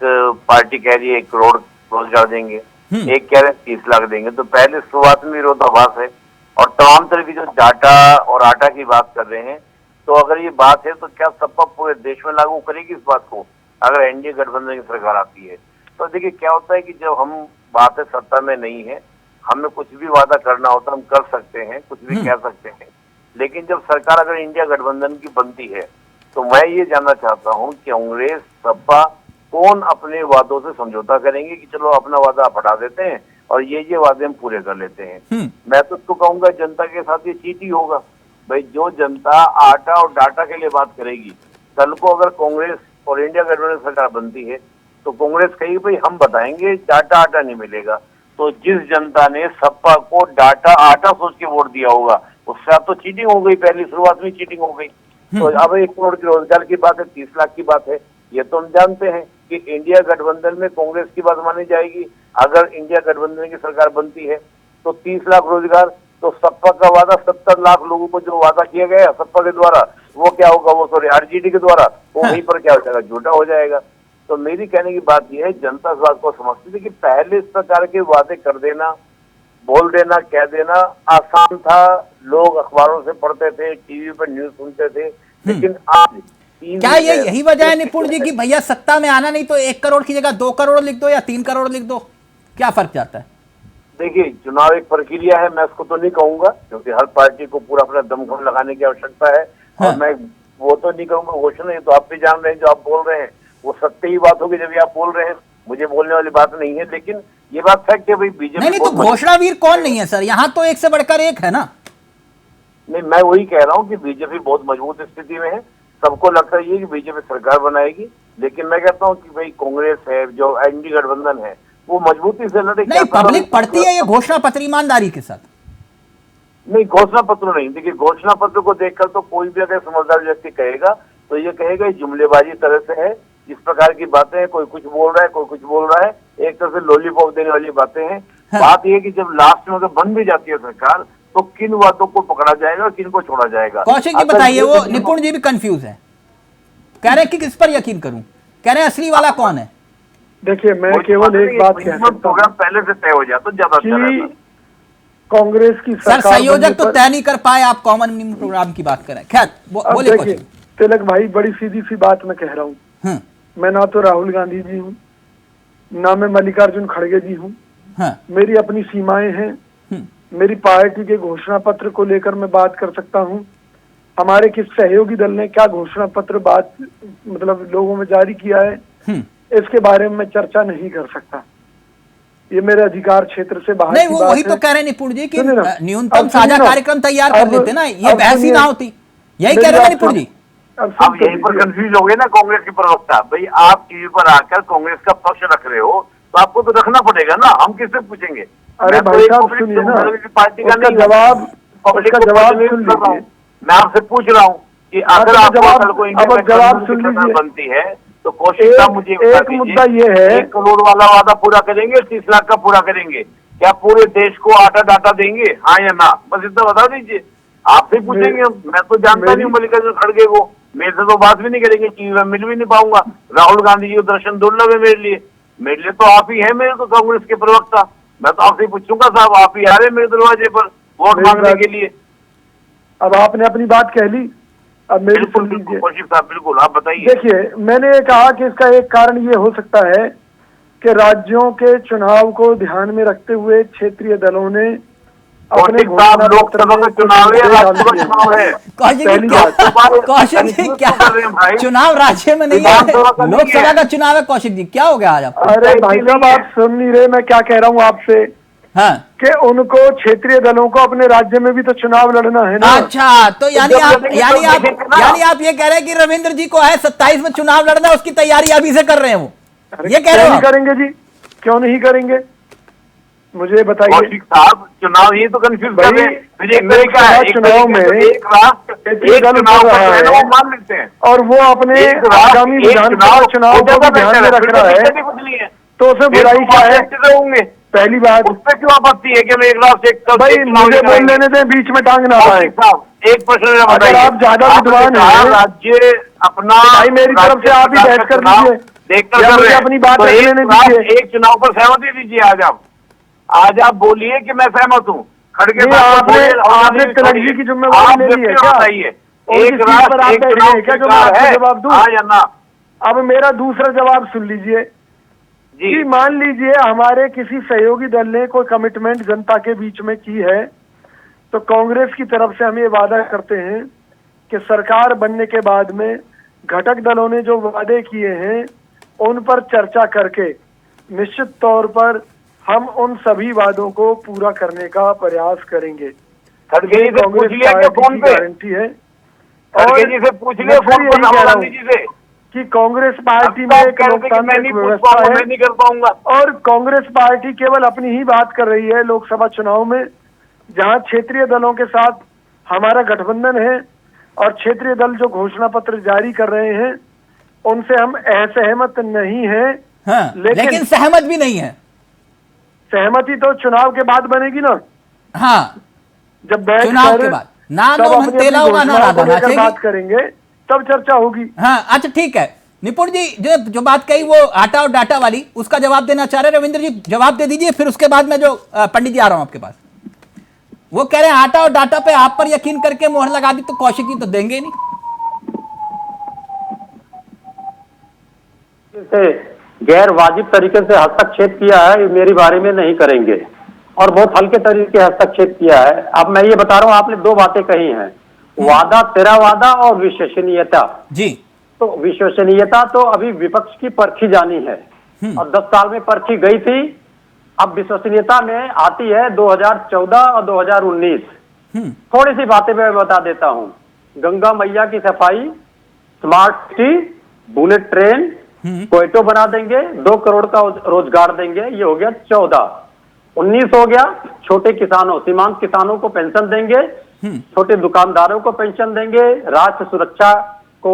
पार्टी कह रही है 1 करोड़ रोजगार देंगे, एक कह रहे हैं 30 लाख देंगे। तो पहले शुरुआत में विरोधाभास है और तमाम तरह की जो डाटा और आटा की बात कर रहे हैं, तो अगर ये बात है तो क्या सपा पूरे देश में लागू करेगी इस बात को अगर एनडीए गठबंधन की सरकार आती है? तो देखिए क्या होता है कि जब हम बात है सत्ता में नहीं है, हमें कुछ भी वादा करना होता है हम कर सकते हैं, कुछ भी कह सकते हैं, लेकिन जब सरकार अगर इंडिया गठबंधन की बनती है तो मैं ये जानना चाहता हूँ कि कांग्रेस सपा कौन अपने वादों से समझौता करेंगे कि चलो अपना वादा आप हटा देते हैं और ये वादे हम पूरे कर लेते हैं। मैं तो उसको कहूंगा जनता के साथ ये चीट ही होगा। भाई जो जनता आटा और डाटा के लिए बात करेगी, कल को अगर कांग्रेस और इंडिया गठबंधन सरकार बनती है तो कांग्रेस कहेगी भाई हम बताएंगे डाटा आटा नहीं मिलेगा। तो जिस जनता ने सपा को डाटा आटा सोच के वोट दिया होगा उससे अब तो चीटिंग हो गई, पहली शुरुआत में चीटिंग हो गई। तो अब 1 करोड़ के रोजगार की बात है, 30 लाख की बात है, ये तो हम जानते हैं कि इंडिया गठबंधन में कांग्रेस की बात मानी जाएगी। अगर इंडिया गठबंधन की सरकार बनती है तो 30 लाख रोजगार, तो सपा का वादा 70 लाख लोगों को जो वादा किया गया सपा के द्वारा वो क्या होगा, वो सॉरी आरजेडी के द्वारा, वो वहीं पर क्या हो जाएगा, झूठा हो जाएगा। तो मेरी कहने की बात यह है, जनता इस बात को समझती थी कि पहले इस प्रकार के वादे कर देना, बोल देना, कह देना आसान था, लोग अखबारों से पढ़ते थे, टीवी पर न्यूज सुनते थे, लेकिन आज क्या ये यही वजह है निपुण जी कि भैया सत्ता में आना नहीं तो 1 करोड़ की जगह 2 करोड़ लिख दो या 3 करोड़ लिख दो, क्या फर्क जाता है? देखिए चुनाव एक प्रक्रिया है, मैं उसको तो नहीं कहूंगा क्योंकि हर पार्टी को पूरा अपना दमखम लगाने की आवश्यकता है। और मैं वो तो नहीं कहूंगा घोषणा, ये तो आप भी जान रहे हैं, जो आप बोल रहे हैं वो सत्य ही बात होगी जब आप बोल रहे हैं, मुझे बोलने वाली बात नहीं है। लेकिन ये बात फैक्ट है भाई, बीजेपी नहीं तो घोषणावीर कौन नहीं है सर, यहाँ तो एक से बढ़कर एक है ना। नहीं, मैं वही कह रहा हूँ कि बीजेपी बहुत मजबूत स्थिति में है, सबको लगता है कि बीजेपी सरकार बनाएगी, लेकिन मैं कहता हूँ कि भाई कांग्रेस है, जो एनडीए गठबंधन है, वो मजबूती से लड़े। नहीं, पब्लिक पढ़ती है ये घोषणा पत्र ईमानदारी के साथ। नहीं, घोषणा पत्र नहीं, देखिए घोषणा पत्र को देखकर तो कोई भी अगर समझदार व्यक्ति कहेगा तो ये कहेगा जुमलेबाजी तरह से है, इस प्रकार की बातें हैं, कोई कुछ बोल रहा है, कोई कुछ बोल रहा है, एक तरह से लॉलीपॉप देने वाली बातें हैं। हाँ। बात यह कि जब लास्ट में बन भी जाती है सरकार तो किन बातों को पकड़ा जाएगा और किन को छोड़ा जाएगा। कौशिक जी बताइए, वो निपुण जी भी कंफ्यूज है, कह रहे हैं कि किस पर यकीन करूं, कह रहे हैं असली वाला कौन है? देखिए मैं केवल एक बात कह सकता हूं, प्रोग्राम पहले से तय हो जाता तो ज्यादा अच्छा रहता। कांग्रेस की सर संयोजक तो तय नहीं कर पाए, आप कॉमन मिनिमम प्रोग्राम की बात करें। खैर बोले। देखिए तिलक भाई, बड़ी सीधी सी बात मैं कह रहा हूँ, मैं ना तो राहुल गांधी जी हूँ, ना मैं मल्लिकार्जुन खड़गे जी हूँ। मेरी अपनी सीमाएं हैं, मेरी पार्टी के घोषणा पत्र को लेकर मैं बात कर सकता हूँ, हमारे किस सहयोगी दल ने क्या घोषणा पत्र बात मतलब लोगों में जारी किया है, इसके बारे में मैं चर्चा नहीं कर सकता, ये मेरे अधिकार क्षेत्र से बाहर नहीं। वो वही तो कह रहे हैं निपुण जी कि न्यूनतम साझा कार्यक्रम तैयार कर लेते ना, ये बहस ही ना होती, यही कह रहे हैं निपुण जी। अब यहीं पर कंफ्यूज हो गए ना कांग्रेस के प्रवक्ता, भाई आप टीवी पर आकर कांग्रेस का पक्ष रख रहे हो तो आपको तो रखना पड़ेगा ना, हम किससे पूछेंगे? अरे भाई साहब सुनिए ना, पार्टी का नहीं जवाब, पब्लिक का जवाब सुन लीजिए। मैं आपसे पूछ रहा हूँ कि अगर आपको जवाब सुन लीजिए बनती है तो कौशिक साहब मुझे बता एक दीजिए, मुद्दा ये है, 1 करोड़ वाला वादा पूरा करेंगे, 30 लाख का पूरा करेंगे, क्या पूरे देश को आटा डाटा देंगे, हाँ या ना? बस इतना बता दीजिए। आपसे पूछेंगे हम, मैं तो जानता नहीं हूँ मल्लिकार्जुन खड़गे को, मेरे से तो बात भी नहीं करेंगे, टीवी में मिल भी नहीं पाऊंगा। राहुल गांधी जी को दर्शन दुर्लभ है मेरे लिए तो आप ही है, मेरे तो कांग्रेस के प्रवक्ता। मैं तो आपसे पूछूंगा साहब, आप ही आ रहे मेरे दरवाजे पर वोट मांगने के लिए। अब आपने अपनी बात कह ली, अब मेरी बिल्कुल सुन लीजिए। बिल्कुल कौशिक साहब, बिल्कुल आप बताइए। देखिए, मैंने कहा कि इसका एक कारण ये हो सकता है कि राज्यों के चुनाव को ध्यान में रखते हुए क्षेत्रीय दलों ने अपने कौशिक साहब, लोकसभा का चुनाव है, राज्यसभा चुनाव है। पहली बात, कौशिक जी क्या चुनाव राज्य में नहीं है, लोकसभा का चुनाव है। कौशिक जी क्या हो गया आज आपको? अरे भाई साहब, आप सुन नहीं रहे मैं क्या कह रहा हूँ आपसे? हाँ, कि उनको क्षेत्रीय दलों को अपने राज्य में भी तो चुनाव लड़ना है ना। अच्छा, तो यानी आप ये कह रहे हैं कि रविंद्र जी को है 27 में चुनाव लड़ना है, उसकी तैयारी अभी से कर रहे हैं वो, ये कह रहे हो? नहीं करेंगे जी, क्यों नहीं करेंगे, मुझे बताइए। कौशिक साहब, चुनाव ही तो कंफ्यूज कर रहे हैं। चुनाव में एक राष्ट्र एक चुनाव है वो मान लेते हैं, और वो अपने आगामी विधानसभा चुनाव को भी ध्यान में रख रहा है, तो उसमें बुराई क्या है? होंगे पहली बात, उस पर क्यों आपत्ति है कि मैं एक राष्ट्र एक भाई मुझे बोल लेने दें, बीच में टांग ना आए। एक प्रश्न अगर आप ज्यादा विद्वान हैं, राज्य अपना, भाई मेरी तरफ से आप ही बहस कर दीजिए, देखकर या कर मुझे रहे हैं। अपनी बात तो रख लेने दीजिए। एक चुनाव पर सहमति दीजिए। आज आप बोलिए कि मैं सहमत हूँ। खड़गे आपने तिलक जी की जिम्मेवारी ले ली है क्या? बताइए, एक राष्ट्र एक चुनाव क्या जो मैं आपको जवाब दूं? हाँ या ना? अब मेरा दूसरा जवाब सुन लीजिए कि मान लीजिए हमारे किसी सहयोगी दल ने कोई कमिटमेंट जनता के बीच में की है, तो कांग्रेस की तरफ से हम ये वादा करते हैं कि सरकार बनने के बाद में घटक दलों ने जो वादे किए हैं उन पर चर्चा करके निश्चित तौर पर हम उन सभी वादों को पूरा करने का प्रयास करेंगे। खड़गे जी से पूछ लिया क्या फोन पे? गारंटी है। खड़गे जी से पूछ लिया फोन पर राहुल गांधी जी से कि कांग्रेस पार्टी में एक लोकतांत्रिक व्यवस्था है, मैं नहीं कर पाऊंगा। और कांग्रेस पार्टी केवल अपनी ही बात कर रही है लोकसभा चुनाव में, जहां क्षेत्रीय दलों के साथ हमारा गठबंधन है और क्षेत्रीय दल जो घोषणा पत्र जारी कर रहे हैं उनसे हम असहमत नहीं हैं। हाँ, लेकिन सहमत भी नहीं है। सहमति तो चुनाव के बाद बनेगी ना। हाँ, जब बैठ चुनाव के बाद बात करेंगे तब चर्चा होगी। हाँ, अच्छा ठीक है। निपुण जी जो बात कही वो आटा और डाटा वाली, उसका जवाब देना चाह रहे हैं रविंद्र जी, जवाब दे दीजिए, फिर उसके बाद मैं जो पंडित जी आ रहा हूं आपके पास। वो कह रहे हैं आटा और डाटा पे आप पर यकीन करके मोहर लगा दी तो कौशिक जी तो देंगे नहीं। गैर वाजिब तरीके से हस्तक्षेप किया है, ये मेरी बारे में नहीं करेंगे, और बहुत हल्के तरीके से हस्तक्षेप किया है। अब मैं ये बता रहा हूँ, आपने दो बातें कही हैं, वादा तेरा वादा और विश्वसनीयता जी। तो विश्वसनीयता तो अभी विपक्ष की परखी जानी है, और 10 साल में परखी गई थी। अब विश्वसनीयता में आती है 2014 और 2019। थोड़ी सी बातें मैं बता देता हूँ। गंगा मैया की सफाई, स्मार्ट सिटी, बुलेट ट्रेन, कोयटो बना देंगे, 2 करोड़ का रोजगार देंगे, ये हो गया 14। 19 हो गया, छोटे किसानों, सीमांत किसानों को पेंशन देंगे, छोटे दुकानदारों को पेंशन देंगे, राष्ट्र सुरक्षा को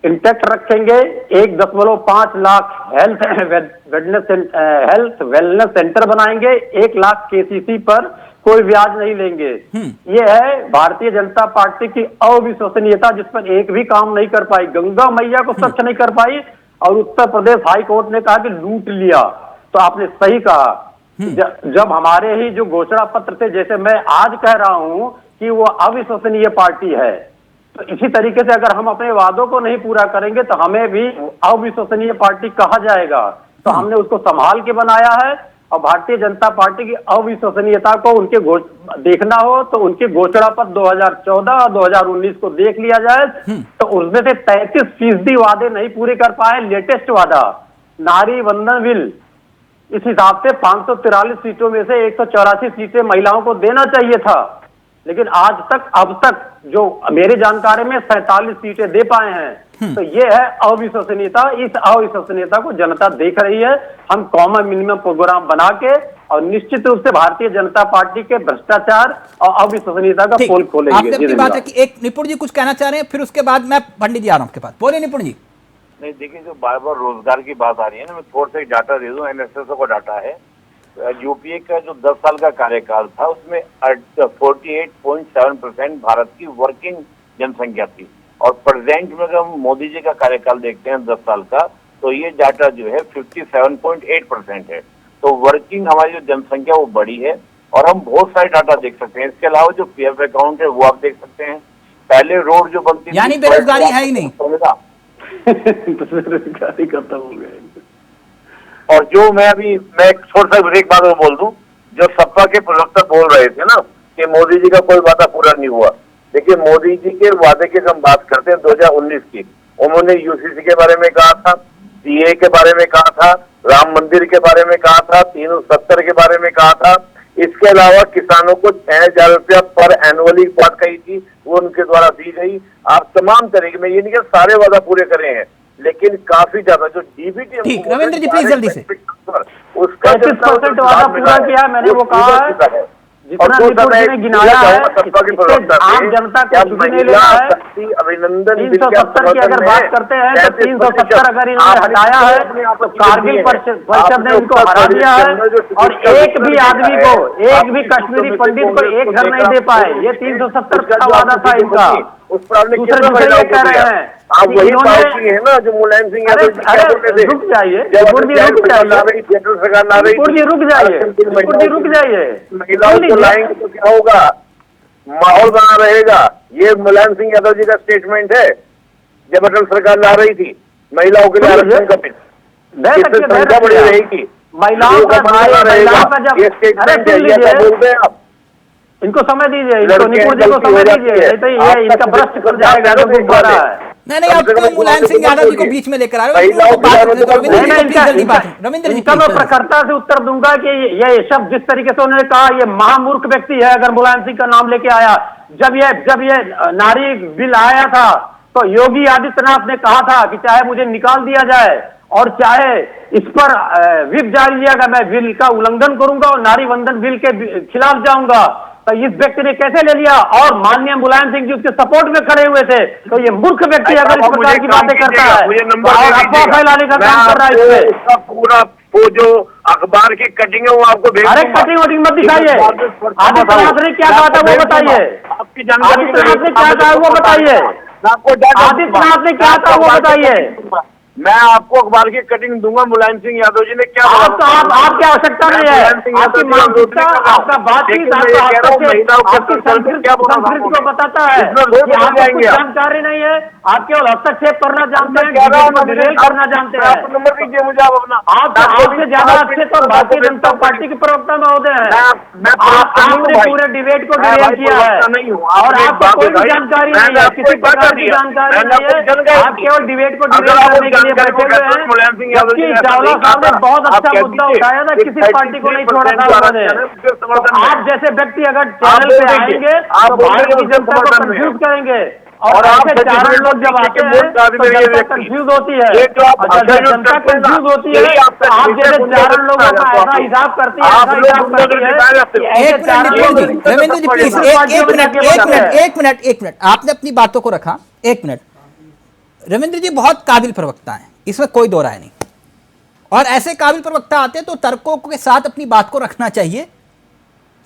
इंटैक्ट रखेंगे, 1.5 लाख हेल्थ वेलनेस सेंटर बनाएंगे, 1 लाख केसीसी पर कोई ब्याज नहीं लेंगे। ये है भारतीय जनता पार्टी की अविश्वसनीयता, जिस पर एक भी काम नहीं कर पाई। गंगा मैया को स्वच्छ नहीं कर पाई, और उत्तर प्रदेश हाई कोर्ट ने कहा कि लूट लिया। तो आपने सही कहा, जब हमारे ही जो घोषणा पत्र थे, जैसे मैं आज कह रहा हूं कि वो अविश्वसनीय पार्टी है, तो इसी तरीके से अगर हम अपने वादों को नहीं पूरा करेंगे तो हमें भी अविश्वसनीय पार्टी कहा जाएगा। तो हमने उसको संभाल के बनाया है, और भारतीय जनता पार्टी की अविश्वसनीयता को उनके देखना हो तो उनके घोषणा पत्र 2014 और 2019 को देख लिया जाए, तो उसमें से 33% वादे नहीं पूरे कर पाए। लेटेस्ट वादा नारी वंदन बिल, इस हिसाब से 543 सीटों में से 184 सीटें महिलाओं को देना चाहिए था, लेकिन आज तक अब तक जो मेरी जानकारी में 47 सीटें दे पाए हैं। तो ये है अविश्वसनीयता। इस अविश्वसनीयता को जनता देख रही है। हम कॉमन मिनिमम प्रोग्राम बना के और निश्चित रूप से भारतीय जनता पार्टी के भ्रष्टाचार और अविश्वसनीयता का पोल खोलेंगे। आपने अपनी बात रखी। एक निपुण जी कुछ कहना चाह रहे हैं, फिर उसके बाद मैं पंडित जी आ रहा हूं आपके पास। बोलिए निपुण जी। नहीं देखिए, जो बार बार रोजगार की बात आ रही है ना, मैं थोड़ा सा एक डाटा दे दूं। एनएसएसओ का डाटा है, यूपीए का जो 10 साल का कार्यकाल था उसमें 48.7% भारत की वर्किंग जनसंख्या थी। और प्रेजेंट में अगर हम मोदी जी का कार्यकाल देखते हैं 10 साल का, तो ये डाटा जो है 57.8% है। तो वर्किंग हमारी जो जनसंख्या वो बड़ी है। और हम बहुत सारे डाटा देख सकते हैं। इसके अलावा जो पीएफ अकाउंट है वो आप देख सकते हैं। पहले रोड जो बनती थी, यानी बेरोजगारी है ही नहीं। बेरोजगारी खत्म हो गई। और जो मैं थोड़ा सा एक बात बोल दूं, जो सपा के प्रवक्ता बोल रहे थे ना कि मोदी जी का कोई वादा पूरा नहीं हुआ। देखिए, मोदी जी के वादे की हम बात करते हैं 2019 की, उन्होंने यूसीसी के बारे में कहा था, सीए के बारे में कहा था, राम मंदिर के बारे में कहा था, 370 के बारे में कहा था। इसके अलावा किसानों को 6,000 रुपया पर एनुअली बात कही थी, वो उनके द्वारा दी गई। आप तमाम तरीके में, ये नहीं कि सारे वादा पूरे करे हैं, लेकिन काफी ज्यादा जो डीबीटी, ठीक, रविंद्र जी प्लीज जल्दी से। उसका 35% वादा पूरा किया, मैंने वो कहा है। जितना निपुण जी ने गिनाया है, आम जनता को कुछ नहीं लेना है। अभिनंदन 370 की अगर बात करते हैं तो 370 अगर इन्होंने हटाया है तो कारगिल परिषद ने इनको हरा दिया है। और एक भी आदमी को, एक भी कश्मीरी पंडित को एक घर नहीं दे पाए। ये 370 का वादा था इनका। उस पर दूसरे दूसरे कह रहे हैं आप वही पार्टी है ना जो मुलायम सिंह यादव रुक जाइए, रुक जाइए, रुक जाइए। महिलाओं को लाएंगे तो क्या होगा, माहौल बना रहेगा। ये मुलायम सिंह यादव जी का स्टेटमेंट है जब अटल सरकार ला रही थी महिलाओं के लिए आरक्षण का बिल, संख्या बढ़ी रहेगी, महिलाओं का जब ये स्टेटमेंट बोलते हैं आप। इनको समय दीजिए, इनको निपुण जी को समय दीजिए, नहीं तो ये इनका भ्रष्ट कर जाएगा। नहीं, आप तो मुलायम सिंह यादव जी को बीच में लेकर आ रहे हो। रविंद्र जी, इनका मैं प्रखरता से उत्तर दूंगा कि ये शब्द जिस तरीके से उन्होंने कहा, ये महामूर्ख व्यक्ति है अगर मुलायम सिंह का नाम लेके आया। जब ये नारी बिल आया था तो योगी आदित्यनाथ ने कहा था कि चाहे मुझे निकाल दिया जाए और चाहे इस पर व्हिप जारी किया, मैं बिल का उल्लंघन करूंगा और नारी वंदन बिल के खिलाफ जाऊंगा। तो इस व्यक्ति ने कैसे ले लिया? और माननीय मुलायम सिंह जी उसके सपोर्ट में खड़े हुए थे। तो ये मूर्ख व्यक्ति अगर इस प्रकार की बातें करता है और अफवाह फैलाने का काम कर रहा है, इसका पूरा वो जो अखबार की कटिंग है वो आपको भेज अरे कटिंग वटिंग मत दिखाइए। आदित्यनाथ ने क्या कहा था वो बताइए। आपकी जानकारी आदित्यनाथ ने क्या कहा वो बताइए। आदित्यनाथ ने क्या कहा वो बताइए। मैं आपको अखबार की कटिंग दूंगा। मुलायम सिंह यादव जी ने क्या आपकी आवश्यकता नहीं है। आपकी मानसिकता, आपका बातचीत, आपकी संस्कृति को बताता है कि आपको जानकारी नहीं है। आप केवल हस्तक्षेप करना जानते हैं, करना जानते हैं। नंबर दीजिए मुझे आप अपना। आपसे ज्यादा अच्छे तो भारतीय जनता पार्टी के प्रवक्ता महोदय हैं। आपने पूरे डिबेट को डिरेल किया है और आपको कोई भी जानकारी नहीं है, किसी प्रकार की जानकारी नहीं है। आप केवल डिबेट को डिरेल करने के लिए बैठे हुए हैं। जबकि चावला साहब ने बहुत अच्छा मुद्दा उठाया था, किसी पार्टी को नहीं छोड़ा था उन्होंने। आप जैसे व्यक्ति अगर चैनल पे आएंगे तो भारत की जनता को कंफ्यूज करेंगे। और ऐसे चारण लोग जब आते हैं तो जनता कंफ्यूज होती है। जनता कंफ्यूज होती है तो आप जैसे चारण लोगों का ऐसा हिसाब करती है, रविंद्र जी प्लीज एक मिनट, आपने अपनी बातों को रखा। एक मिनट, रविंद्र जी बहुत काबिल प्रवक्ता हैं, इसमें कोई दो राय नहीं। और ऐसे काबिल प्रवक्ता आते हैं तो तर्कों के साथ अपनी बात को रखना चाहिए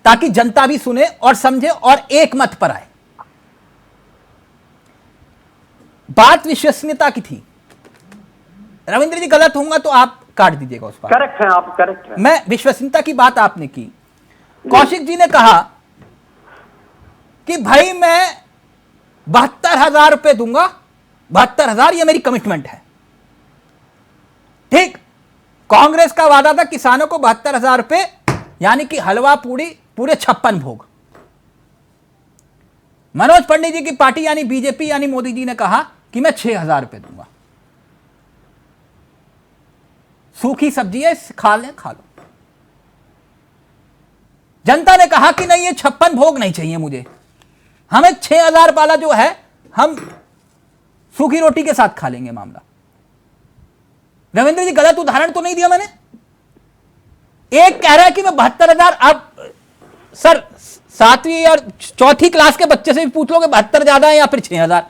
ताकि जनता भी सुने और समझे और एक मत पर आए। बात विश्वसनीयता की थी। रविंद्र जी गलत होगा तो आप काट दीजिएगा उस पर। करेक्ट है आप, करेक्ट है। मैं विश्वसनीयता की बात आपने की। कौशिक जी ने कहा कि भाई मैं 72,000 रुपए दूंगा, 72,000 ये मेरी कमिटमेंट है। ठीक, कांग्रेस का वादा था किसानों को 72,000 रुपए, यानी कि हलवा पूड़ी पूरे 56 भोग। मनोज पंडित जी की पार्टी यानी बीजेपी यानी मोदी जी ने कहा कि मैं 6,000 रुपए दूंगा। सूखी सब्जी है, खा लें, खा लो। जनता ने कहा कि नहीं, ये 56 भोग नहीं चाहिए मुझे, हमें 6,000 वाला जो है हम सूखी रोटी के साथ खा लेंगे मामला। रविंद्र जी गलत उदाहरण तो नहीं दिया मैंने। एक कह रहा है कि मैं 72,000, आप सर 7वीं और 4थी क्लास के बच्चे से भी पूछ लोगे 72 ज्यादा है या फिर 6,000।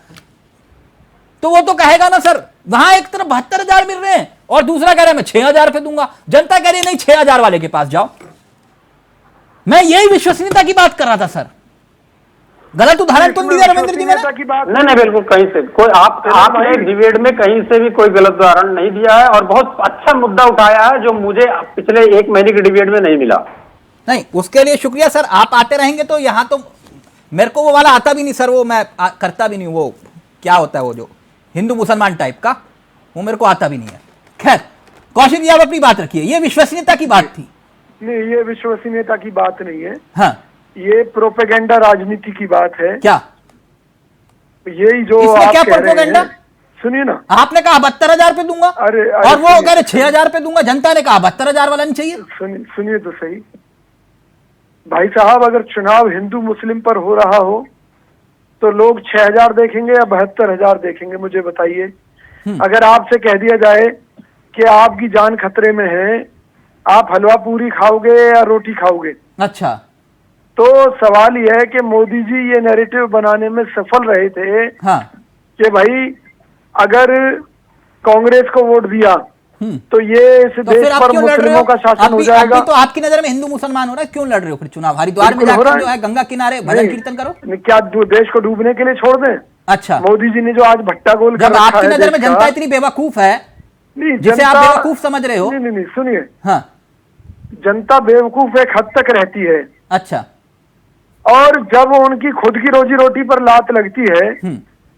तो वो तो कहेगा ना सर, वहां एक तरफ 72,000 मिल रहे हैं और दूसरा कह रहा है मैं 6,000 पे दूंगा। जनता कह रही है नहीं 6,000 वाले के पास जाओ। मैं यही विश्वसनीयता की बात कर रहा था सर। गलत उदाहरण तो नहीं दिया रविंद्र जी मैंने? नहीं बिल्कुल कहीं से कोई आपने डिबेट में कहीं से भी कोई गलत उदाहरण नहीं दिया है और बहुत अच्छा मुद्दा उठाया है जो मुझे पिछले 1 महीने की डिबेट में नहीं मिला। नहीं, उसके लिए शुक्रिया सर। आप आते रहेंगे तो यहां तो मेरे को वो वाला आता भी नहीं सर, वो मैं करता भी नहीं। वो क्या होता है वो जो हिंदू मुसलमान टाइप का, वो मेरे को आता भी नहीं है। खैर कौशिक जी आप अपनी बात रखिए, ये विश्वसनीयता की बात थी। नहीं, ये विश्वसनीयता की बात नहीं है, हाँ ये प्रोपेगेंडा राजनीति की बात है। क्या यही जो इसमें आप क्या कह रहे प्रोपेगेंडा? हैं, सुनिए ना, आपने कहा 72,000 पे दूंगा अरे और वो कह रहे 6,000 पे दूंगा। जनता ने कहा 72,000 वाला नहीं चाहिए। सुनिए तो सही भाई साहब, अगर चुनाव हिंदू मुस्लिम पर हो रहा हो तो लोग 6,000 देखेंगे या 72,000 देखेंगे, मुझे बताइए। अगर आपसे कह दिया जाए कि आपकी जान खतरे में है, आप हलवा पूरी खाओगे या रोटी खाओगे, अच्छा, तो सवाल यह है कि मोदी जी ये नैरेटिव बनाने में सफल रहे थे हाँ कि भाई अगर कांग्रेस को वोट दिया तो ये इस तो देश फिर आप पर क्यों लड़ रहे हो? मुस्लिमों का शासन हो जाएगा। अभी तो आपकी नजर में हिंदू मुसलमान हो रहा है, क्यों लड़ रहे हो फिर चुनाव? हरिद्वार में जाकर जो है गंगा किनारे भजन कीर्तन करो। क्या देश को डूबने के लिए छोड़ दें? अच्छा, मोदी जी ने जो आज भट्टा गोल कर जब रखा आपकी है नजर में देश का- जनता इतनी बेवकूफ है नहीं, जिसे आप बेवकूफ समझ रहे हो। नहीं, सुनिए, हाँ जनता बेवकूफ एक हद तक रहती है, अच्छा, और जब उनकी खुद की रोजी रोटी पर लात लगती है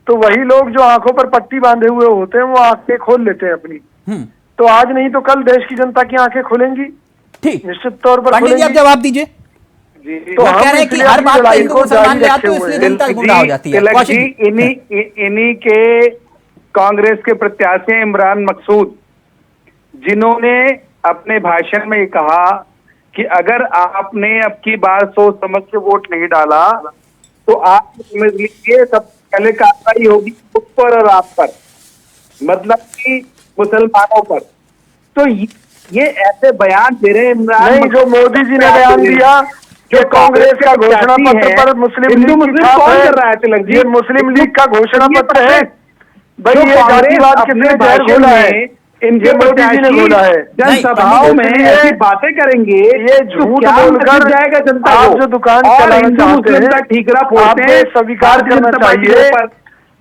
तो वही लोग जो आंखों पर पट्टी बांधे हुए होते हैं वो आंखें खोल लेते हैं अपनी। तो आज नहीं तो कल देश की जनता की आंखें खुलेंगी, ठीक, निश्चित तौर पर पंडित जी आप खुलेंगी। जवाब दीजिए। तो वो हम कह रहे हैं कि इसलिए हर अपनी बात पे लड़ाई हिंदू को मुसलमान जारी ले आते रखे हो, हुए इसलिए हैं। जनता गुमराह हो जाती है। तिलक कौशिक जी, जी, इन्हीं के कांग्रेस के प्रत्याशी इमरान मकसूद, जिन्होंने अपने भाषण में कहा कि अगर आपने अब की बार सोच समझ के वोट नहीं डाला तो आप समझ लीजिए सबसे पहले कार्रवाई होगी उस पर और आप पर, मतलब कि मुसलमानों पर। तो ये ऐसे बयान दे रहे हैं इमरान नहीं, जो मोदी जी ने बयान दिया कि कांग्रेस का घोषणा पत्र पर मुस्लिम लीग की छाप कौन है, कर रहा है तिलक जी? ये मुस्लिम लीग का घोषणा पत्र है। भाई जो ये कांग्रेस जातिवाद अपने किसने जहर भाषण घोला है? में इनके ये मोदी जी ने घोला है। जनसभाओं में इसलिए ऐसी बातें करेंगे, ये तो झूठ क्या बोलकर मैसेज जाएगा जनता आप को? जो दुकान और चलाना हिंदू चाहते मुस्लिम का हैं, ठीकरा फोड़ते आपको हैं। स्वीकार भारतीय करना जनता पार्टी चाहिए पर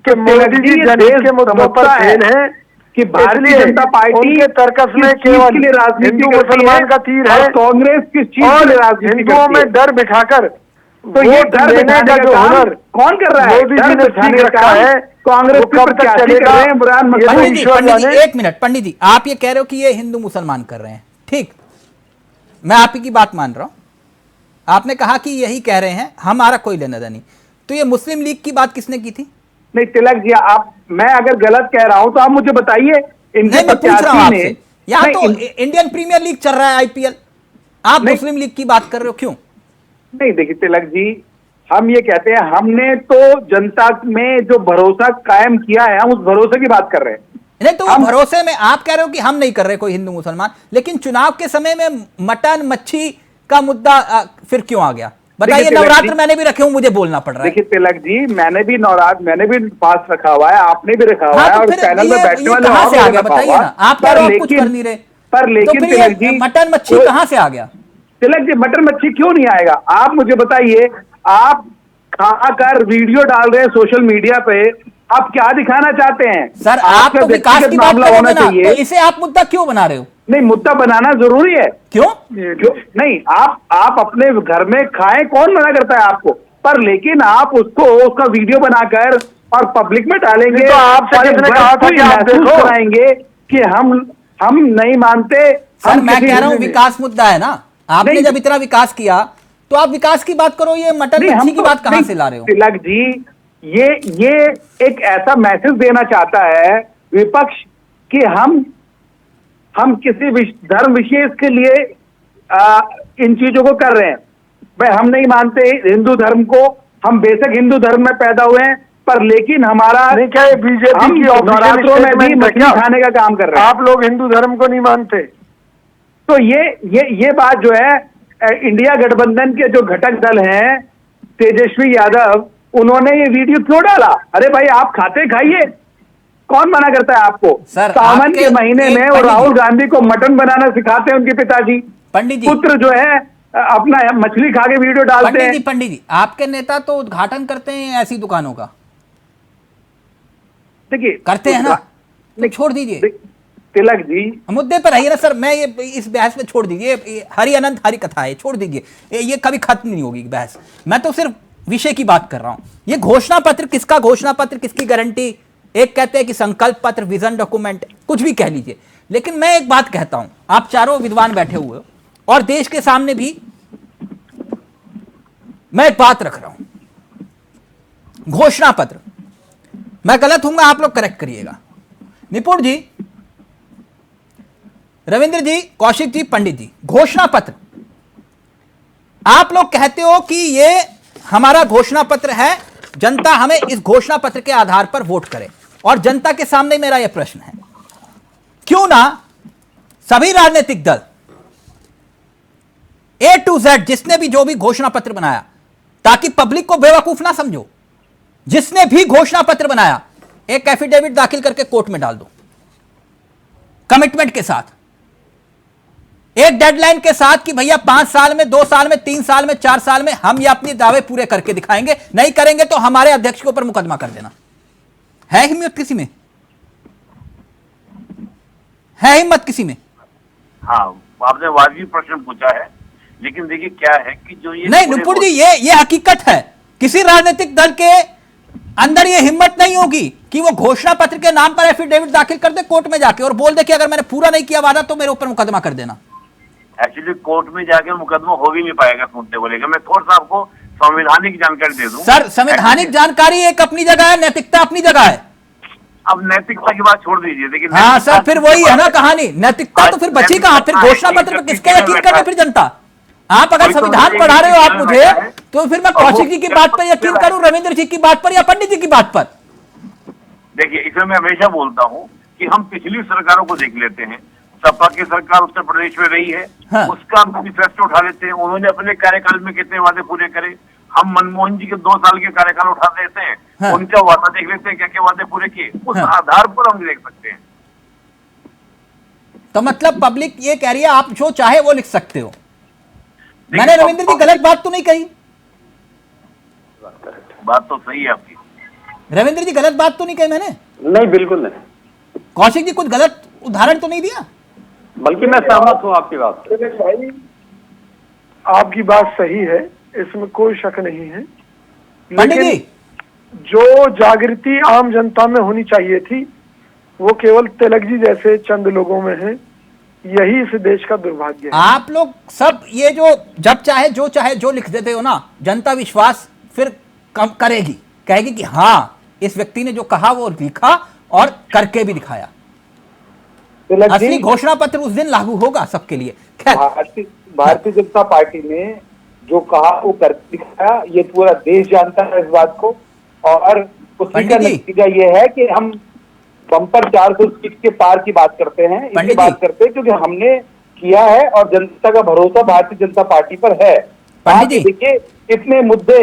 कि मोदी जी ये जनहित देश के मुद्दों पर समझता है फेल है कि भारतीय इसलिए जनता पार्टी उनके तर्कस में किस चीज केवल के लिए राजनीति हिंदू करती मुसलमान है का तीर और है कांग्रेस किस चीज के और लिए राजनीति हिंदुओं करती है। में डर बिठाकर तो ये वोट डर लेने बिठाने का का जो काम हुनर कौन कर रहा है? मोदी जी डर ने बिठाने सीख का रखा काम है, कांग्रेस वो के कब तक प्रत्याशी कर चलेगा? रहे हैं इमरान ये मकसूद। तो पंडित जी, ईश्वर पंडित जी, जाने। एक मिनट। पंडित जी आप ये कह रहे हो कि ये हिंदू मुसलमान कर रहे हैं, ठीक, मैं आप ही की बात मान रहा हूं। आपने कहा कि यही कह रहे हैं, हमारा कोई लेना देना नहीं। तो ये मुस्लिम लीग की बात किसने की थी? नहीं तिलक जी, आप, मैं अगर गलत कह रहा हूं तो आप मुझे बताइए। नहीं, मैं पूछ रहा हूं प्रत्याशी ने आपसे। यहां नहीं, तो इंडियन प्रीमियर लीग चल रहा है, आईपीएल, आप नहीं। मुस्लिम लीग की बात कर रहे हो, क्यों? नहीं देखिए तिलक जी, हम ये कहते हैं हमने तो जनता में जो भरोसा कायम किया है, हम उस भरोसे की बात कर रहे हैं। नहीं तो वो भरोसे में आप कह रहे हो कि हम नहीं कर रहे कोई हिंदू मुसलमान, लेकिन चुनाव के समय में मटन मच्छी का मुद्दा फिर क्यों आ गया? बताइए। तिलक नवरात्र जी, मैंने भी रखे हूं, मुझे बोलना पड़ रहा है। देखिए तिलक जी, मैंने भी नवरात्र मैंने भी पास रखा हुआ है, आपने भी रखा हुआ हाँ, है, तो और फिर पैनल में बैठने वाले कहां और से आ लोगों गया ने बताइए रखा ना? हुआ। आप कह रहे हो आप कुछ कर नहीं रहे, पर तो लेकिन फिर तिलक ये जी, मटन मच्छी कहां से आ गया? तिलक जी, मटन मच्छी क्यों नहीं आएगा? आप मुझे बताइए, आप खाकर वीडियो डाल रहे हैं सोशल मीडिया पे, आप क्या दिखाना चाहते हैं? सर आप तो विकास की बात करोगे ना, तो इसे आप मुद्दा क्यों बना रहे हो? नहीं, मुद्दा बनाना जरूरी है। क्यों? नहीं, आप अपने घर में खाएं, कौन मना करता है आपको? पर लेकिन आप उसका वीडियो बनाकर और पब्लिक में डालेंगे, तो आपसे किसने कहा था कि आप देखो? कराएंगे कि हम नहीं मानते। सर मैं कह रहा हूं विकास मुद्दा है ना, आपने जब इतना विकास किया तो आप विकास की बात करो, ये मटन मच्छी की बात कहां से ला रहे हो? तिलक जी, ये एक ऐसा मैसेज देना चाहता है विपक्ष कि हम किसी धर्म विशेष के लिए इन चीजों को कर रहे हैं। भाई हम नहीं मानते हिंदू धर्म को, हम बेशक हिंदू धर्म में पैदा हुए हैं, पर लेकिन हमारा नहीं, क्या ये बीजेपी की नवरात्रों में भी मछली खाने का काम कर रहे हैं। आप लोग हिंदू धर्म को नहीं मानते? तो ये बात जो है, इंडिया गठबंधन के जो घटक दल हैं, तेजस्वी यादव, उन्होंने ये वीडियो क्यों डाला? अरे भाई आप खाते खाइए, कौन मना करता है आपको? सर, सावन आपके के महीने एक में वो पंडित जी- राहुल गांधी को मटन बनाना सिखाते हैं उनके पिताजी। पंडित जी, पुत्र जो है अपना मछली खा के वीडियो डालते हैं। पंडित जी, आपके नेता तो उद्घाटन करते हैं ऐसी दुकानों का, देखिए करते हैं ना, तो छोड़ दीजिए। तिलक जी, मुद्दे पर रहिए ना सर, मैं ये इस बहस में छोड़ दीजिए, ये हरि अनंत हरि कथा है, छोड़ दीजिए, ये कभी खत्म नहीं होगी बहस। मैं तो सिर्फ विषय की बात कर रहा हूं। ये घोषणा पत्र किसका घोषणा पत्र, किसकी गारंटी? एक कहते हैं कि संकल्प पत्र, विजन डॉक्यूमेंट, कुछ भी कह लीजिए, लेकिन मैं एक बात कहता हूं, आप चारों विद्वान बैठे हुए हो और देश के सामने भी मैं एक बात रख रहा हूं, घोषणा पत्र, मैं गलत हूंगा आप लोग करेक्ट करिएगा। निपुण जी, रविंद्र जी, कौशिक जी, पंडित जी, घोषणा पत्र, आप लोग कहते हो कि ये हमारा घोषणा पत्र है, जनता हमें इस घोषणा पत्र के आधार पर वोट करे, और जनता के सामने मेरा यह प्रश्न है, क्यों ना सभी राजनीतिक दल A to Z जिसने भी जो भी घोषणा पत्र बनाया, ताकि पब्लिक को बेवकूफ ना समझो, जिसने भी घोषणा पत्र बनाया एक एफिडेविट दाखिल करके कोर्ट में डाल दो, कमिटमेंट के साथ, एक डेडलाइन के साथ कि भैया 5 साल में, 2 साल में, 3 साल में, 4 साल में हम ये अपने दावे पूरे करके दिखाएंगे, नहीं करेंगे तो हमारे अध्यक्ष के ऊपर मुकदमा कर देना। है हिम्मत किसी में? है हिम्मत किसी में? हाँ, आपने वाजिब प्रश्न पूछा है, लेकिन देखिए क्या है कि जो ये नहीं नुपुर जी, ये हकीकत है, किसी राजनीतिक दल के अंदर ये हिम्मत नहीं होगी कि वो घोषणा पत्र के नाम पर एफिडेविट दाखिल कर दे कोर्ट में जाके और बोल दे कि अगर मैंने पूरा नहीं किया वादा तो मेरे ऊपर मुकदमा कर देना। एक्चुअली कोर्ट में जाके मुकदमा हो भी नहीं पाएगा मुद्दे को लेकर। मैं थोड़ा सा आपको संवैधानिक जानकारी दे दूं। सर, संवैधानिक जानकारी एक अपनी जगह है, नैतिकता अपनी जगह है। अब नैतिकता की बात छोड़ दीजिए, लेकिन हाँ सर, फिर वही है ना कहानी, नैतिकता तो फिर बची कहां? फिर घोषणा पत्र पर किसके यकीन करे फिर जनता? आप अगर संविधान पढ़ा रहे हो आप मुझे, तो फिर मैं कौशिक जी की बात पर यकीन करूं, रविंद्र जी की बात पर, या पंडित जी की बात पर? देखिए, इसमें मैं हमेशा बोलता हूँ कि हम पिछली सरकारों को देख लेते हैं। सपा की सरकार उत्तर प्रदेश में रही है, हाँ। उसका मैनिफेस्टो उठा लेते हैं, उन्होंने अपने कार्यकाल में कितने वादे पूरे करे। हम मनमोहन जी के 2 साल के कार्यकाल उठा देते हैं, हाँ। उनका वादा देख लेते हैं, क्या क्या वादे पूरे किए, उस हाँ। आधार पर हम देख सकते हैं। तो मतलब पब्लिक ये कह रही है आप जो चाहे वो लिख सकते हो। देखिए, मैंने रविंद्र जी गलत बात तो नहीं कही? बात तो सही है आपकी। रविंद्र जी गलत बात तो नहीं कही मैंने? नहीं, बिल्कुल नहीं, कौशिक जी कुछ गलत उदाहरण तो नहीं दिया? बल्कि मैं सहमत हूँ आपकी बात से। तिलक भाई, आपकी बात सही है, इसमें कोई शक नहीं है, पंडित लेकिन जी, जो जागृति आम जनता में होनी चाहिए थी वो केवल तिलक जी जैसे चंद लोगों में है। यही इस देश का दुर्भाग्य है। आप लोग सब ये जो जब चाहे जो लिख देते हो ना, जनता विश्वास फिर कम करेगी, कहेगी कि हाँ इस व्यक्ति ने जो कहा वो लिखा और करके भी दिखाया। असली घोषणा पत्र उस दिन लागू होगा सबके लिए। खैर, भारतीय जनता पार्टी ने जो कहा वो कर दिखाया, ये पूरा देश जानता है इस बात को, और उसी का नतीजा ये है कि हम बम्पर 400 सीट के पार की बात करते हैं, इसकी बात करते हैं क्योंकि हमने किया है और जनता का भरोसा भारतीय जनता पार्टी पर है। देखिए, इतने मुद्दे,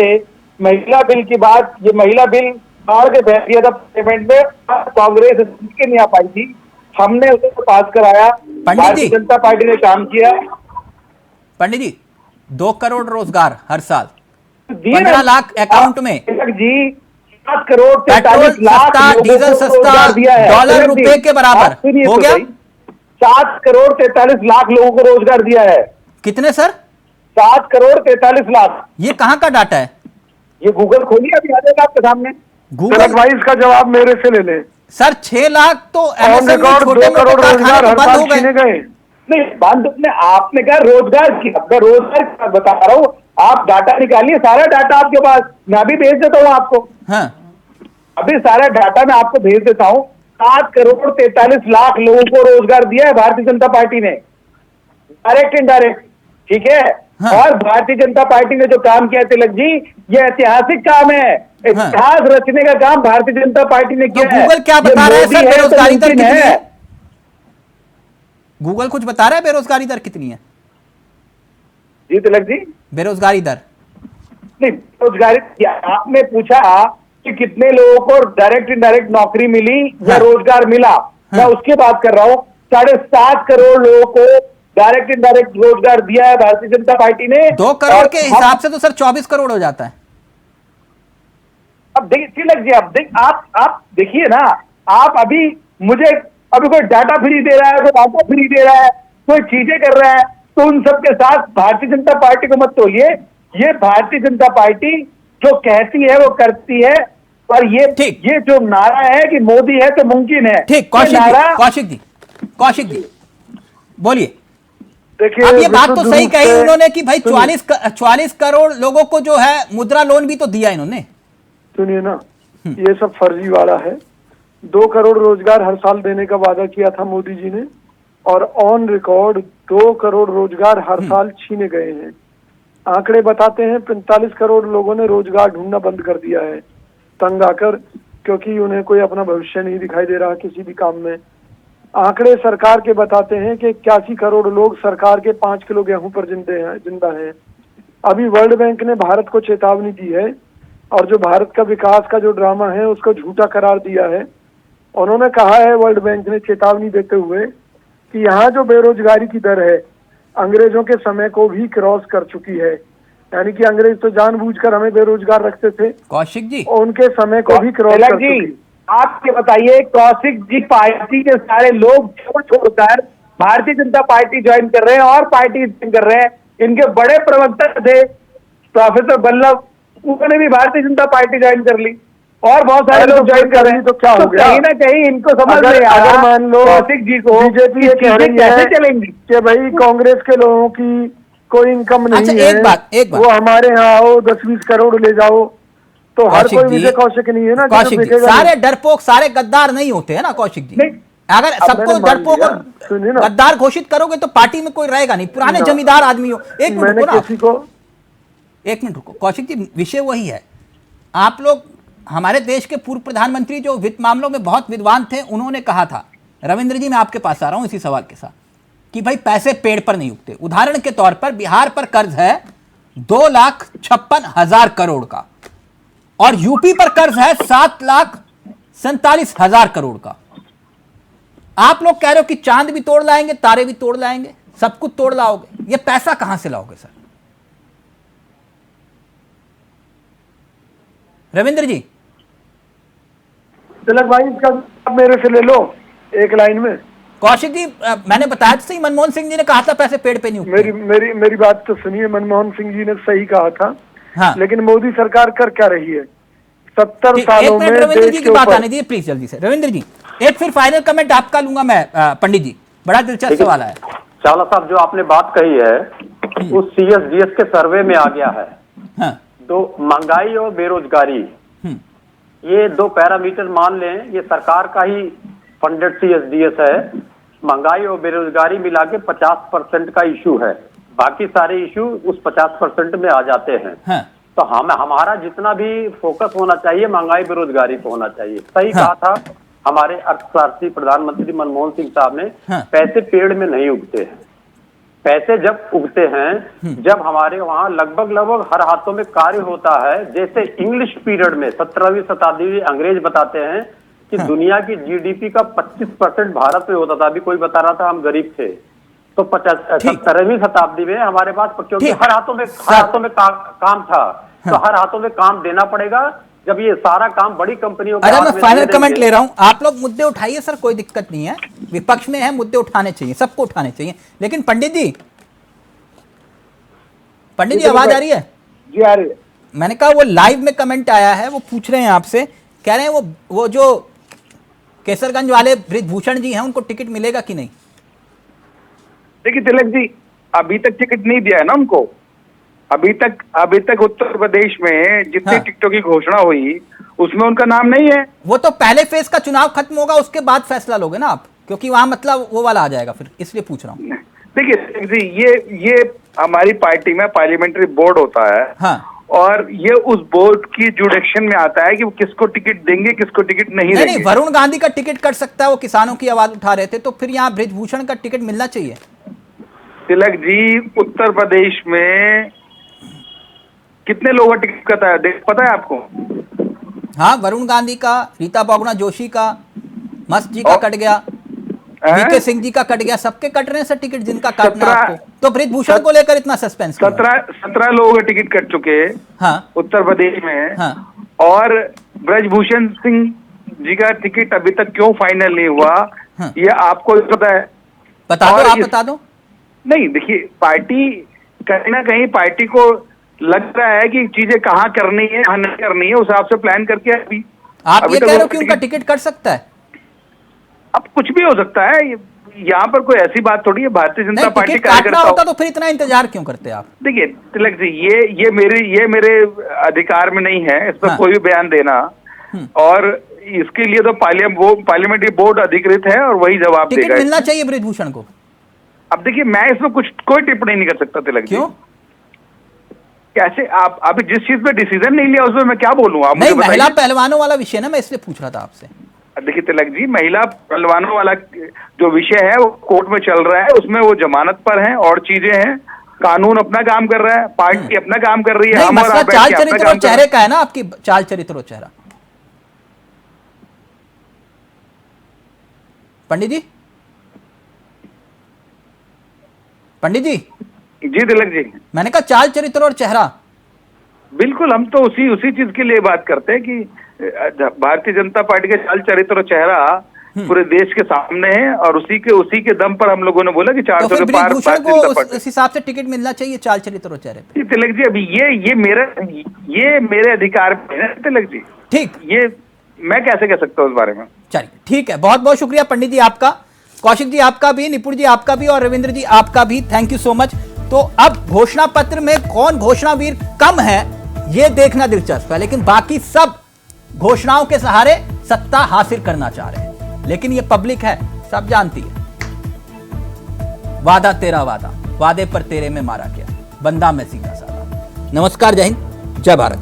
महिला बिल की बात, ये महिला बिल बाढ़ के बह दिया था पार्लियामेंट में, कांग्रेस के नहीं आ पाई थी, हमने उसे पास कराया, भारतीय जनता पार्टी ने काम किया। पंडित जी, 2 करोड़ रोजगार हर साल, 15 लाख अकाउंट में जी, 7 करोड़ 43 लाख डीजल सस्ता, डॉलर रुपए के बराबर हो गया। 7 करोड़ 43 लाख लोगों को रोजगार दिया है। कितने सर? 7 करोड़ 43 लाख। ये कहां का डाटा है? ये गूगल खोलिए, अभी आ जाएगा आपके सामने। गूगल वाइज का जवाब मेरे से ले ले सर। 6 लाख तो छोटे करोड़ रोजगार हर साल छीने गए। नहीं, बंद आपने कहा रोजगार की, मैं रोजगार बता रहा हूँ, आप डाटा निकालिए, सारा डाटा आपके पास, मैं अभी भेज देता हूँ आपको। हाँ। अभी सारा डाटा मैं आपको भेज देता हूँ। 7 करोड़ 43 लाख लोगों को रोजगार दिया है भारतीय जनता पार्टी ने, डायरेक्ट इनडायरेक्ट, ठीक है। हाँ। और भारतीय जनता पार्टी ने जो काम किया तिलक जी, ये ऐतिहासिक काम है, इतिहास रचने का काम भारतीय जनता पार्टी ने किया है। गूगल क्या बता रहा है सर, बेरोजगारी दर कितनी है? गूगल कुछ बता रहा है बेरोजगारी दर कितनी है? जी तिलक जी, बेरोजगारी दर नहीं, बेरोजगारी आपने पूछा कि कितने लोगों को डायरेक्ट इनडायरेक्ट नौकरी मिली या रोजगार मिला, मैं उसकी बात कर रहा हूं। 7.5 करोड़ लोगों को डायरेक्ट इनडायरेक्ट रोजगार दिया है भारतीय जनता पार्टी ने। 2 करोड़ के हिसाब से तो सर 24 करोड़ हो जाता है। अब देखिए तिलक जी, आप देखिए ना, आप अभी मुझे अभी कोई डाटा फ्री दे रहा है, कोई डाटा फ्री दे रहा है, कोई चीजें कर रहा है, तो उन सबके साथ भारतीय जनता पार्टी को मत तोलिए। ये भारतीय जनता पार्टी जो कहती है वो करती है, और ये जो नारा है कि मोदी है तो मुमकिन है, ठीक। कौशिक जी बोलिए। देखिए, अब ये बात तो सही कही उन्होंने कि भाई 44 करोड़ लोगों को जो है मुद्रा लोन भी तो दिया इन्होंने। सुनिए ना, ये सब फर्जी वाला है। 2 करोड़ रोजगार हर साल देने का वादा किया था मोदी जी ने, और ऑन रिकॉर्ड 2 करोड़ रोजगार हर साल छीने गए हैं। आंकड़े बताते हैं 45 करोड़ लोगों ने रोजगार ढूंढना बंद कर दिया है तंग आकर, क्योंकि उन्हें कोई अपना भविष्य नहीं दिखाई दे रहा किसी भी काम में। आंकड़े सरकार के बताते हैं कि 81 करोड़ लोग सरकार के 5 किलो गेहूं पर जिंदा हैं। अभी वर्ल्ड बैंक ने भारत को चेतावनी दी है, और जो भारत का विकास का जो ड्रामा है उसको झूठा करार दिया है। उन्होंने कहा है, वर्ल्ड बैंक ने चेतावनी देते हुए, कि यहाँ जो बेरोजगारी की दर है अंग्रेजों के समय को भी क्रॉस कर चुकी है। यानी कि अंग्रेज तो जानबूझकर हमें बेरोजगार रखते थे, कौशिक जी, और उनके समय को भी क्रॉस कर चुकी है। आप ये बताइए, कौशिक जी पार्टी के सारे लोग छोड़कर भारतीय जनता पार्टी ज्वाइन कर रहे हैं और पार्टी ज्वाइन कर रहे हैं। इनके बड़े प्रवक्ता थे प्रोफेसर बल्लभ, उन्होंने भी भारतीय जनता पार्टी ज्वाइन कर ली, और बहुत सारे लोग ज्वाइन कर रहे हैं। तो क्या हो गया? कहीं ना कहीं इनको समझ नहीं आ रहा, मान लो कौशिक जी को बीजेपी ये कह रही कैसे है चलेंगी कि भाई कांग्रेस के लोगों की कोई इनकम नहीं अच्छा, है, एक बात वो हमारे यहाँ आओ 10-20 करोड़ ले जाओ, तो हर कौशिक कोई जी, विजय कौशिक नहीं है ना। कौशिक जी, सारे डरपोक सारे गद्दार नहीं होते हैं ना कौशिक जी। अगर सबको डरपोक और गद्दार घोषित करोगे तो पार्टी में कोई रहेगा नहीं, पुराने जमींदार आदमी हो। एक मिनट रुको कौशिक जी, विषय वही है। आप लोग, हमारे देश के पूर्व प्रधानमंत्री जो वित्त मामलों में बहुत विद्वान थे, उन्होंने कहा था, रविंद्र जी मैं आपके पास आ रहा हूं इसी सवाल के साथ, कि भाई पैसे पेड़ पर नहीं उगते। उदाहरण के तौर पर बिहार पर कर्ज है 2,56,000 करोड़ का, और यूपी पर कर्ज है 7,47,000 करोड़ का। आप लोग कह रहे हो कि चांद भी तोड़ लाएंगे, तारे भी तोड़ लाएंगे, सब कुछ तोड़ लाओगे, ये पैसा कहां से लाओगे सर? रविंद्र जी। तिलक भाई, इसका मेरे से ले लो एक लाइन में। कौशिक जी, मैंने बताया तो सही, मनमोहन सिंह जी ने कहा था पैसे पेड़ पे नहीं उगते। मेरी बात तो सुनिए, मनमोहन सिंह जी ने सही कहा था। हाँ। लेकिन मोदी सरकार कर क्या रही है 70 सालों में? रविंद्र जी की बात आने दीजिए प्लीज जल्दी से। रविंद्र जी, एक फिर फाइनल कमेंट आपका लूंगा मैं। पंडित जी, बड़ा दिलचस्प सवाल है। चावला साहब, जो आपने बात कही है उस CSDS के सर्वे में आ गया है। हाँ। तो महंगाई और बेरोजगारी, ये 2 पैरामीटर मान लें, ये सरकार का ही फंडेड CSDS है। महंगाई और बेरोजगारी मिला के 50% का इशू है, बाकी सारे इशू उस 50% में आ जाते हैं। हाँ। तो हमारा जितना भी फोकस होना चाहिए महंगाई बेरोजगारी पे होना चाहिए। सही कहा था हमारे अर्थशास्त्री प्रधानमंत्री मनमोहन सिंह साहब ने, पैसे पेड़ में नहीं उगते हैं। पैसे जब उगते हैं जब हमारे वहाँ लगभग हर हाथों में कार्य होता है। जैसे इंग्लिश पीरियड में 17वीं शताब्दी में अंग्रेज बताते हैं कि दुनिया की GDP का 25% भारत में होता था। अभी कोई बता रहा था हम गरीब थे, तो 17वीं शताब्दी में हमारे पास, क्योंकि हर हाथों में काम था, तो हर हाथों में काम देना पड़ेगा। जब ये सारा काम बड़ी कंपनियों का, मैं फाइनल कमेंट ले रहा हूं। आप लोग मुद्दे उठाइए सर, कोई दिक्कत नहीं है, विपक्ष में है, मुद्दे उठाने चाहिए, सबको उठाने चाहिए। लेकिन पंडित जी आवाज आ रही है? जी आ रही है। मैंने कहा वो लाइव में कमेंट आया है, वो पूछ रहे हैं आपसे, कह रहे हैं वो जो केसरगंज वाले बृजभूषण जी हैं, उनको टिकट मिलेगा कि नहीं? देखिए तिलक जी, अभी तक टिकट नहीं दिया है ना उनको। अभी तक उत्तर प्रदेश में जितनी टिकटों की घोषणा हुई उसमें उनका नाम नहीं है। वो तो पहले फेज का चुनाव खत्म होगा, उसके बाद फैसला लोगे ना आप, क्योंकि वहां मतलब वो वाला आ जाएगा फिर, इसलिए पूछ रहा हूँ। देखिए जी, ये हमारी पार्टी में पार्लियामेंट्री बोर्ड होता है। हाँ। और ये उस बोर्ड की जुडिक्शन में आता है कि वो किसको टिकट देंगे, किसको टिकट नहीं देंगे। नहीं, वरुण गांधी का टिकट कट सकता है, वो किसानों की आवाज उठा रहे थे, तो फिर यहाँ बृजभूषण का टिकट मिलना चाहिए। तिलक जी, उत्तर प्रदेश में कितने लोगों का टिकट कटा है पता है आपको? हाँ, वरुण गांधी का, रीता बहुगुणा जोशी का, मस्त जी का कट गया, वीके सिंह जी का कट गया, सबके कट रहे हैं सर टिकट जिनका काटना आपको। तो ब्रिजभूषण को लेकर इतना सस्पेंस क्यों? 17 लोगों के टिकट कट चुके हैं, हाँ, उत्तर प्रदेश में। हाँ, और ब्रजभूषण सिंह जी का टिकट अभी तक क्यों फाइनल नहीं हुआ, हाँ, ये आपको पता है? बता दो, आप बता दो। नहीं, देखिए, पार्टी कहीं ना कहीं पार्टी को लग रहा है कि चीजें कहाँ करनी है, कहाँ नहीं करनी है, उस हिसाब से प्लान करके आप ये कह रहे हो कि उनका टिकट कट सकता है? अब कुछ भी हो सकता है, यहाँ पर कोई ऐसी बात थोड़ी है। भारतीय जनता पार्टी टिकट काटना होता तो फिर इतना इंतजार क्यों करते आप? देखिए तिलक जी, ये मेरे अधिकार में नहीं है इस पर कोई भी बयान देना, और इसके लिए तो पार्लियामेंट्री बोर्ड अधिकृत है और वही जवाब देगा। टिकट मिलना चाहिए ब्रिजभूषण को। अब देखिए, मैं इसमें कोई टिप्पणी नहीं कर सकता तिलक जी। क्यों? कैसे? आप अभी जिस चीज पे डिसीजन नहीं लिया उसमें मैं क्या बोलूँ? आप नहीं, महिला पहलवानों वाला विषय ना, मैं इसलिए पूछ रहा था आपसे। देखिए तिलक जी, महिला पहलवानों वाला जो विषय है वो कोर्ट में चल रहा है, उसमें वो जमानत पर है और चीजें हैं, कानून अपना काम कर रहा है, पार्टी अपना काम कर रही है। हम और आप चाल चरित्र और चेहरे का है ना, आपकी चाल चरित्र और चेहरा। पंडित जी, पंडित जी। जी तिलक जी, मैंने कहा चाल चरित्र और चेहरा। बिल्कुल, हम तो उसी चीज के लिए बात करते हैं कि भारतीय जनता पार्टी के चाल चरित्र और चेहरा पूरे देश के सामने है, और उसी के दम पर हम लोगों ने बोला कि 400 के पार उस हिसाब से टिकट मिलना चाहिए चाल चरित्र और चेहरे पे। तिलक जी, अभी ये मेरे अधिकार में है तिलक जी। ठीक, ये मैं कैसे कह सकता हूँ इस बारे में? चलिए ठीक है, बहुत बहुत शुक्रिया पंडित जी आपका, कौशिक जी आपका भी, निपुण जी आपका भी, और रविंद्र जी आपका भी, थैंक यू सो मच। तो अब घोषणा पत्र में कौन घोषणावीर कम है यह देखना दिलचस्प है, लेकिन बाकी सब घोषणाओं के सहारे सत्ता हासिल करना चाह रहे हैं। लेकिन यह पब्लिक है, सब जानती है। वादा तेरा वादा, वादे पर तेरे में मारा गया, बंदा मैं सीधा साधा। नमस्कार, जय हिंद, जय भारत।